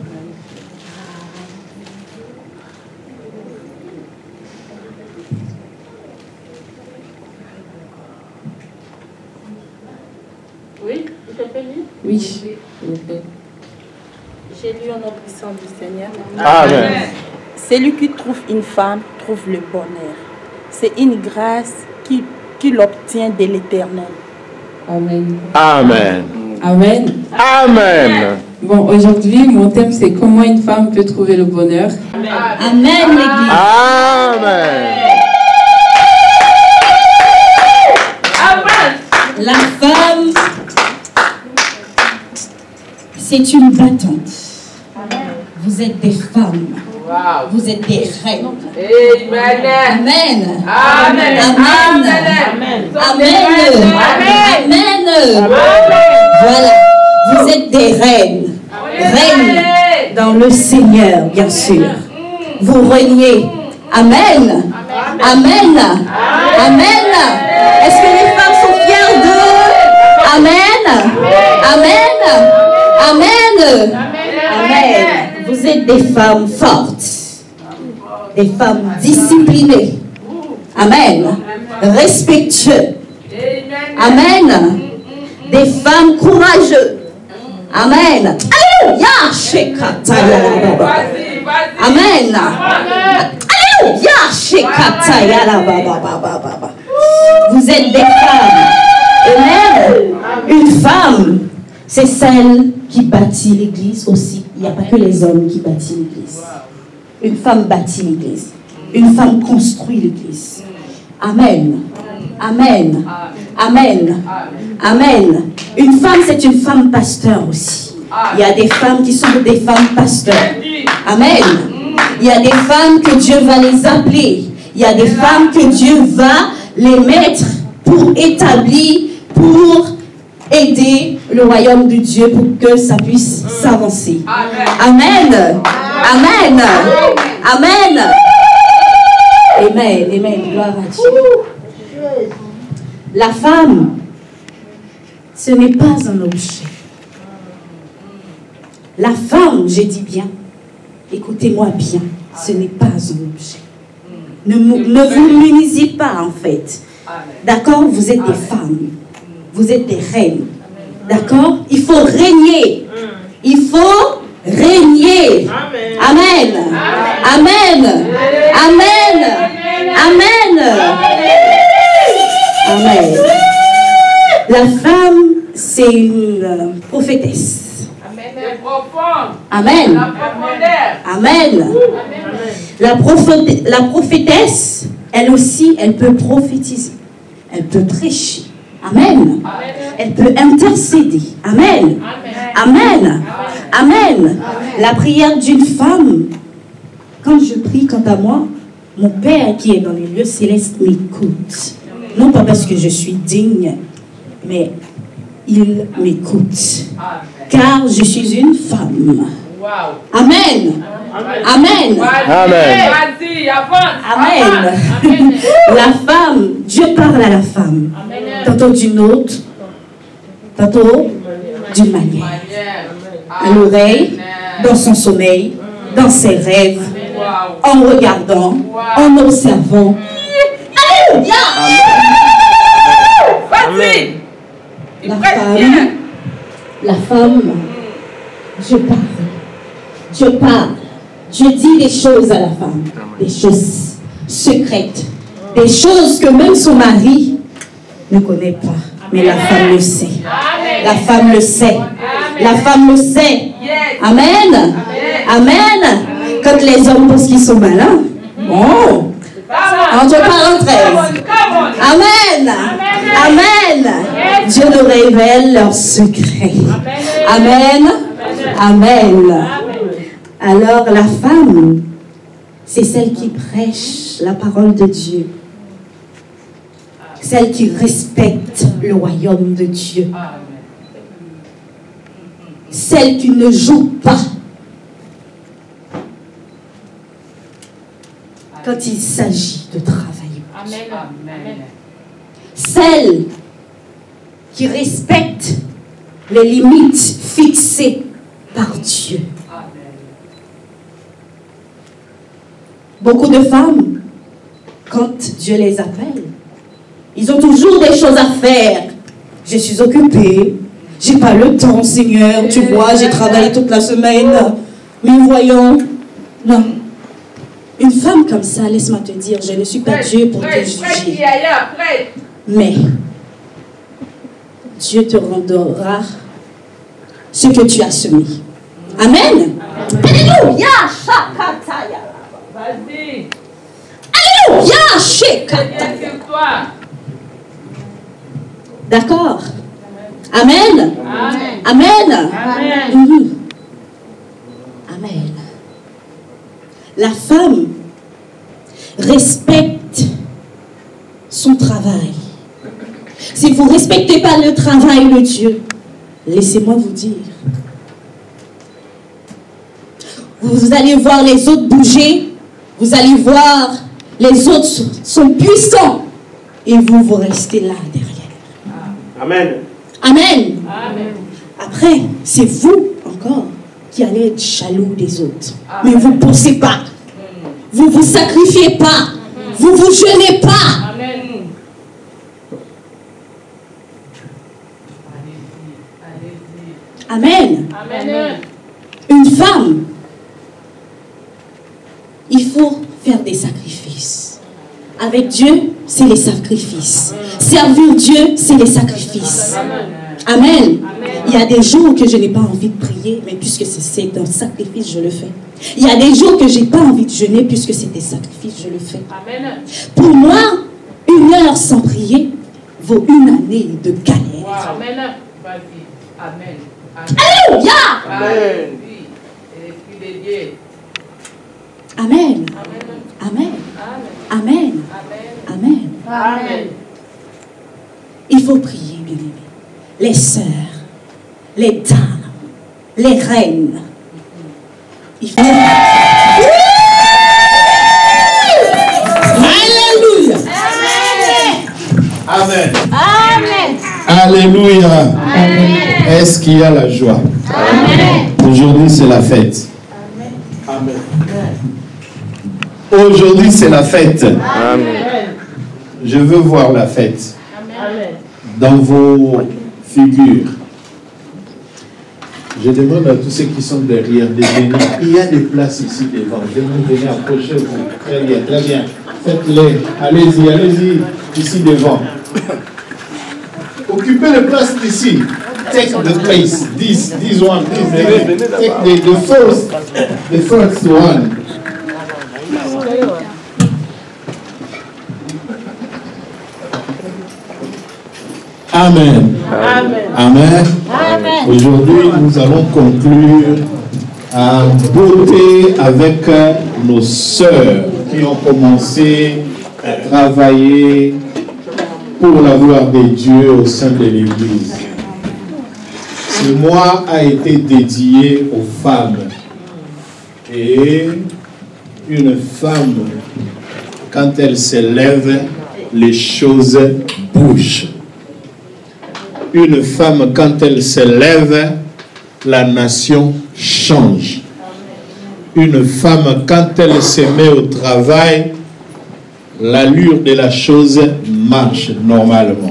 [SPEAKER 8] Oui, s'il vous plaît.
[SPEAKER 11] J'ai lu au nom puissant du Seigneur.
[SPEAKER 2] Amen.
[SPEAKER 11] Celui qui trouve une femme trouve le bonheur. C'est une grâce qu'il obtient de l'Éternel.
[SPEAKER 8] Amen.
[SPEAKER 2] Amen.
[SPEAKER 8] Amen.
[SPEAKER 2] Amen.
[SPEAKER 8] Bon, aujourd'hui, mon thème, c'est comment une femme peut trouver le bonheur.
[SPEAKER 3] Amen, l'Église.
[SPEAKER 2] Amen.
[SPEAKER 3] La femme, c'est une battante. Vous êtes des femmes. Vous êtes des reines. Amen. Amen. Amen. Amen. Voilà. Vous êtes des reines. Reines dans le Seigneur, bien sûr. Vous régnez. Amen. Amen. Amen. Est-ce que les femmes sont fières d'eux? Amen. Amen. Amen. Amen. Vous êtes des femmes fortes, des femmes disciplinées. Amen. Respectueuses. Amen. Des femmes courageuses. Amen. Alléluia. Amen. Alléluia. Vous êtes des femmes. Et même une femme, c'est celle qui bâtit l'église aussi. Il n'y a pas que les hommes qui bâtissent l'église. Une femme bâtit l'église. Une femme construit l'église. Amen. Amen. Amen. Amen. Une femme, c'est une femme pasteur aussi. Il y a des femmes qui sont des femmes pasteurs. Amen. Il y a des femmes que Dieu va les appeler. Il y a des femmes que Dieu va les mettre pour établir, pour aider le royaume de Dieu pour que ça puisse s'avancer. Amen. Amen. Amen. Amen. Amen. Gloire à Dieu. La femme, ce n'est pas un objet. La femme, je dis bien, écoutez-moi bien, ce n'est pas un objet. Ne vous minimisez pas en fait. D'accord? Vous êtes des femmes. Vous êtes des reines. D'accord? Il faut régner. Il faut régner. Amen. Amen. Amen. Amen. Amen. La femme, c'est une prophétesse. Amen. Amen. La prophétesse, elle aussi, elle peut prophétiser. Elle peut prêcher. Amen. Elle peut intercéder. Amen. Amen. Amen. La prière d'une femme, quand je prie quant à moi, mon Père qui est dans les lieux célestes m'écoute. Non pas parce que je suis digne, mais il m'écoute. Car je suis une femme. Amen. Amen. Amen. La femme, Dieu parle à la femme. Tantôt d'une autre, tantôt d'une manière. À l'oreille, dans son sommeil, dans ses rêves, en regardant, en observant. Alléluia. La femme, je parle. Je parle. Je dis des choses à la femme. Des choses secrètes. Des choses que même son mari ne connaît pas. Mais la femme le sait. La femme le sait. La femme le sait. Amen. Amen. Quand les hommes pensent qu'ils sont malins, bon, entre parenthèses. Amen. Amen. Dieu nous révèle leurs secrets. Amen. Amen. Alors la femme, c'est celle qui prêche la parole de Dieu. Celle qui respecte le royaume de Dieu. Celle qui ne joue pas. Quand il s'agit de travailler.
[SPEAKER 7] Amen.
[SPEAKER 3] Celle qui respecte les limites fixées par Dieu. Beaucoup de femmes, quand Dieu les appelle, ils ont toujours des choses à faire. Je suis occupée,
[SPEAKER 12] J'ai pas le temps, Seigneur. Tu vois, j'ai travaillé toute la semaine. Mais voyons, non. Une femme comme ça, laisse-moi te dire, je ne suis pas Dieu pour te juger. Mais Dieu te rendra ce que tu as semé. Amen. Alléluia. Vas-y. Alléluia. D'accord. Amen. Amen. Amen. Amen. La femme respecte son travail. Si vous ne respectez pas le travail de Dieu, laissez-moi vous dire, vous allez voir les autres bouger, vous allez voir les autres sont puissants et vous restez là derrière.
[SPEAKER 1] Amen.
[SPEAKER 12] Amen. Amen. Après, c'est vous encore qui allez être jaloux des autres. Mais vous ne poussez pas. Vous ne vous sacrifiez pas. Vous ne vous jeûnez pas. Amen. Amen. Une femme, il faut faire des sacrifices. Avec Dieu, c'est les sacrifices. Servir Dieu, c'est les sacrifices. Amen. Il y a des jours que je n'ai pas envie de prier, mais puisque c'est un sacrifice, je le fais. Il y a des jours que je n'ai pas envie de jeûner, puisque c'est des sacrifices, je le fais. Amen. Pour moi, 1 heure sans prier vaut 1 année de galère. Wow. Amen. Amen. Alléluia. Amen. Amen. Amen. Amen. Amen. Amen. Il faut prier, bien-aimés. Les sœurs, les dames, les reines. Il faut... Alléluia.
[SPEAKER 9] Amen.
[SPEAKER 12] Amen.
[SPEAKER 9] Alléluia. Est-ce qu'il y a la joie? Amen. Aujourd'hui, c'est la fête. Amen. Aujourd'hui, c'est la fête. Amen. Je veux voir la fête. Amen. Dans vos figures. Je demande à tous ceux qui sont derrière de venir. Il y a des places ici devant. Je vais vous venir approcher vous. Très bien, très bien. Faites-les. Allez-y, allez-y. Ici devant. Occupez les places ici. Take the place. This one. Take the first one. Amen. Amen. Amen. Amen. Aujourd'hui, nous allons conclure en beauté avec nos sœurs qui ont commencé à travailler pour la gloire de Dieu au sein de l'Église. Ce mois a été dédié aux femmes. Et une femme, quand elle se lève, les choses bougent. Une femme, quand elle se lève, la nation change. Une femme, quand elle se met au travail, l'allure de la chose marche normalement.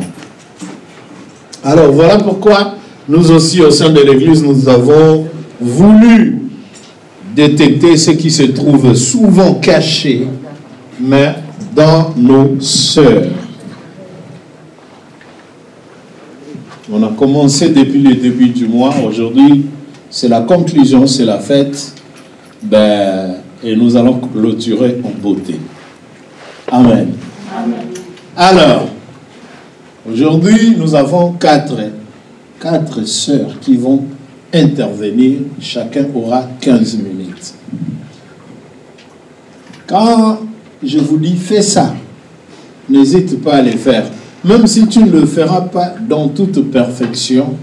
[SPEAKER 9] Alors voilà pourquoi nous aussi au sein de l'Église, nous avons voulu détecter ce qui se trouve souvent caché, mais dans nos sœurs. On a commencé depuis le début du mois. Aujourd'hui, c'est la conclusion, c'est la fête. Et nous allons clôturer en beauté. Amen. Amen. Alors, aujourd'hui, nous avons quatre sœurs qui vont intervenir. Chacun aura 15 minutes. Quand je vous dis, fais ça, n'hésite pas à le faire. Même si tu ne le feras pas dans toute perfection,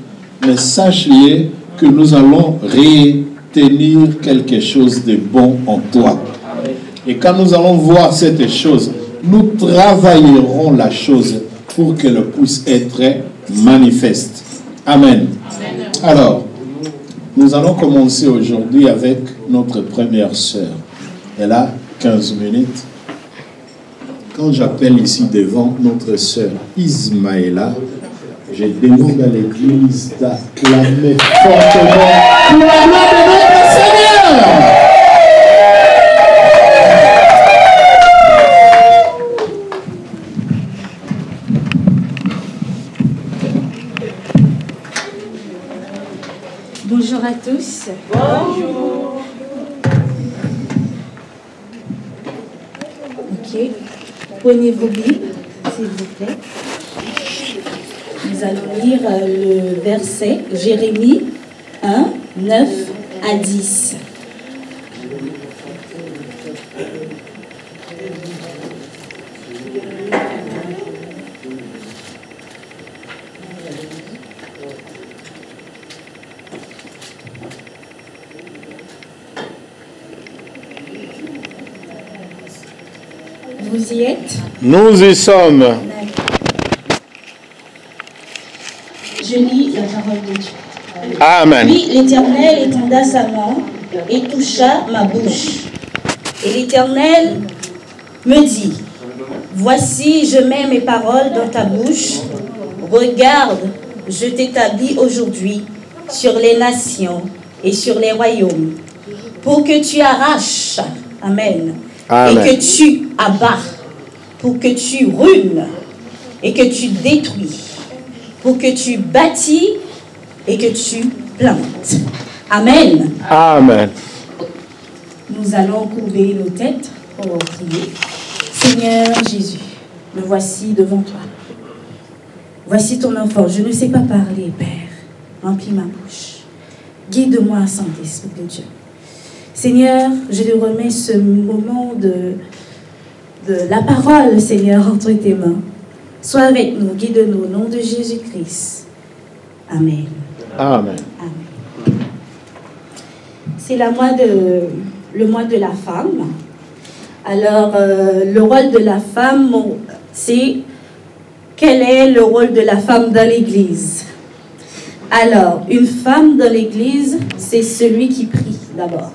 [SPEAKER 9] mais sache-le que nous allons retenir quelque chose de bon en toi. Et quand nous allons voir cette chose, nous travaillerons la chose pour qu'elle puisse être manifeste. Amen. Alors, nous allons commencer aujourd'hui avec notre première sœur. Elle a 15 minutes. Quand j'appelle ici devant notre sœur Ismaëla,
[SPEAKER 10] Je demande à l'église d'acclamer fortement pour la gloire de notre Seigneur.
[SPEAKER 3] Bonjour à tous. Bonjour. Ok. Prenez vos Bibles, s'il vous plaît. Nous allons lire le verset Jérémie 1, 9 à 10. Vous y êtes?
[SPEAKER 2] Nous y sommes.
[SPEAKER 3] Je lis la parole de Dieu.
[SPEAKER 2] Amen.
[SPEAKER 3] Puis l'Éternel étenda sa main et toucha ma bouche. Et l'Éternel me dit, voici, je mets mes paroles dans ta bouche. Regarde, je t'établis aujourd'hui sur les nations et sur les royaumes, pour que tu arraches, amen,
[SPEAKER 2] Amen.
[SPEAKER 3] et que tu abats, pour que tu ruines et que tu détruis, pour que tu bâtis et que tu plantes. Amen.
[SPEAKER 2] Amen.
[SPEAKER 3] Nous allons courber nos têtes pour prier. Seigneur Jésus, me voici devant toi. Voici ton enfant. Je ne sais pas parler, Père. Remplis ma bouche. Guide-moi, Saint-Esprit de Dieu. Seigneur, je te remets ce moment de la parole, Seigneur, entre tes mains. Sois avec nous, guide-nous au nom de Jésus-Christ. Amen.
[SPEAKER 2] Amen.
[SPEAKER 3] Amen. C'est le mois de la femme. Alors, le rôle de la femme, c'est quel est le rôle de la femme dans l'Église? Alors, une femme dans l'Église, c'est celui qui prie d'abord.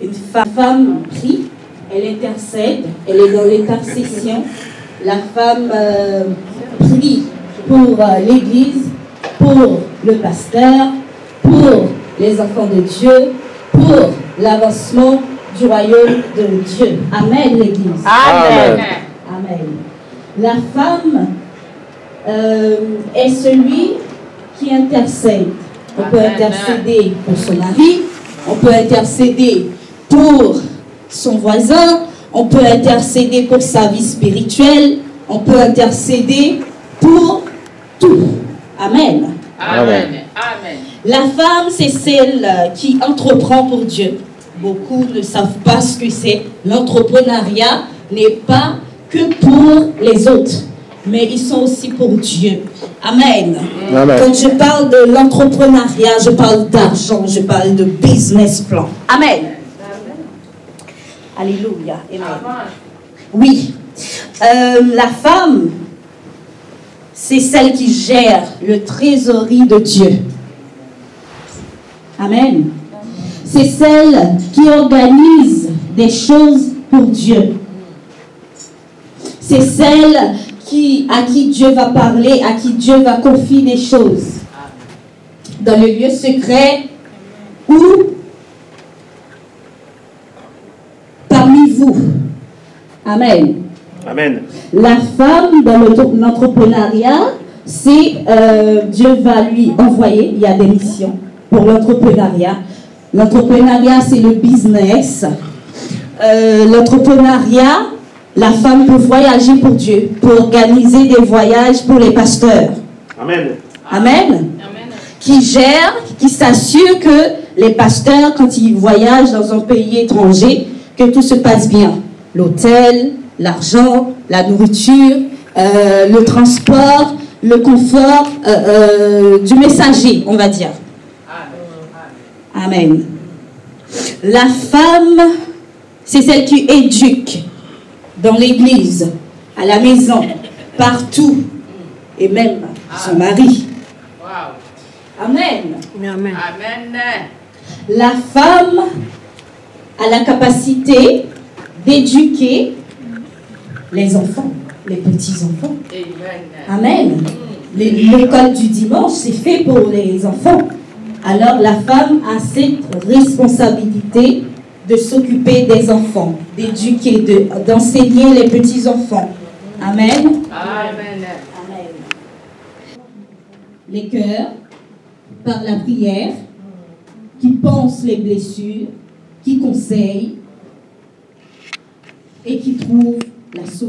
[SPEAKER 3] Une femme prie, elle intercède, elle est dans l'intercession. La femme prie pour l'Église, pour le pasteur, pour les enfants de Dieu, pour l'avancement du royaume de Dieu. Amen, l'Église.
[SPEAKER 2] Amen.
[SPEAKER 3] Amen. La femme est celui qui intercède. On peut intercéder pour son mari, on peut intercéder pour son voisin, on peut intercéder pour sa vie spirituelle, on peut intercéder pour tout. Amen.
[SPEAKER 2] Amen.
[SPEAKER 7] Amen.
[SPEAKER 3] La femme, c'est celle qui entreprend pour Dieu. Beaucoup ne savent pas ce que c'est. L'entrepreneuriat n'est pas que pour les autres, mais ils sont aussi pour Dieu. Amen.
[SPEAKER 2] Amen.
[SPEAKER 3] Quand je parle de l'entrepreneuriat, je parle d'argent, je parle de business plan. Amen. Alléluia. Amen. Oui. La femme, c'est celle qui gère le trésorerie de Dieu. Amen. C'est celle qui organise des choses pour Dieu. C'est celle à qui Dieu va parler, à qui Dieu va confier des choses. Dans le lieu secret ou parmi vous. Amen.
[SPEAKER 2] Amen.
[SPEAKER 3] La femme dans l'entrepreneuriat, c'est Dieu va lui envoyer, il y a des missions pour l'entrepreneuriat. L'entrepreneuriat, c'est le business. L'entrepreneuriat, la femme peut voyager pour Dieu, pour organiser des voyages pour les pasteurs.
[SPEAKER 2] Amen.
[SPEAKER 3] Amen. Amen. Qui gère, qui s'assure que les pasteurs, quand ils voyagent dans un pays étranger, que tout se passe bien. L'hôtel, l'argent, la nourriture, le transport, le confort du messager, on va dire. Amen. La femme, c'est celle qui éduque dans l'église, à la maison, partout, et même son mari. Amen.
[SPEAKER 7] Amen.
[SPEAKER 3] La femme a la capacité d'éduquer les enfants, les petits-enfants. Amen.
[SPEAKER 12] l'école du dimanche, c'est fait pour les enfants. Alors la femme a cette responsabilité de s'occuper des enfants, d'éduquer, d'enseigner les petits-enfants. Amen.
[SPEAKER 7] Amen.
[SPEAKER 12] Amen. Les cœurs, par la prière, qui pensent les blessures, qui conseillent et qui trouvent la solution.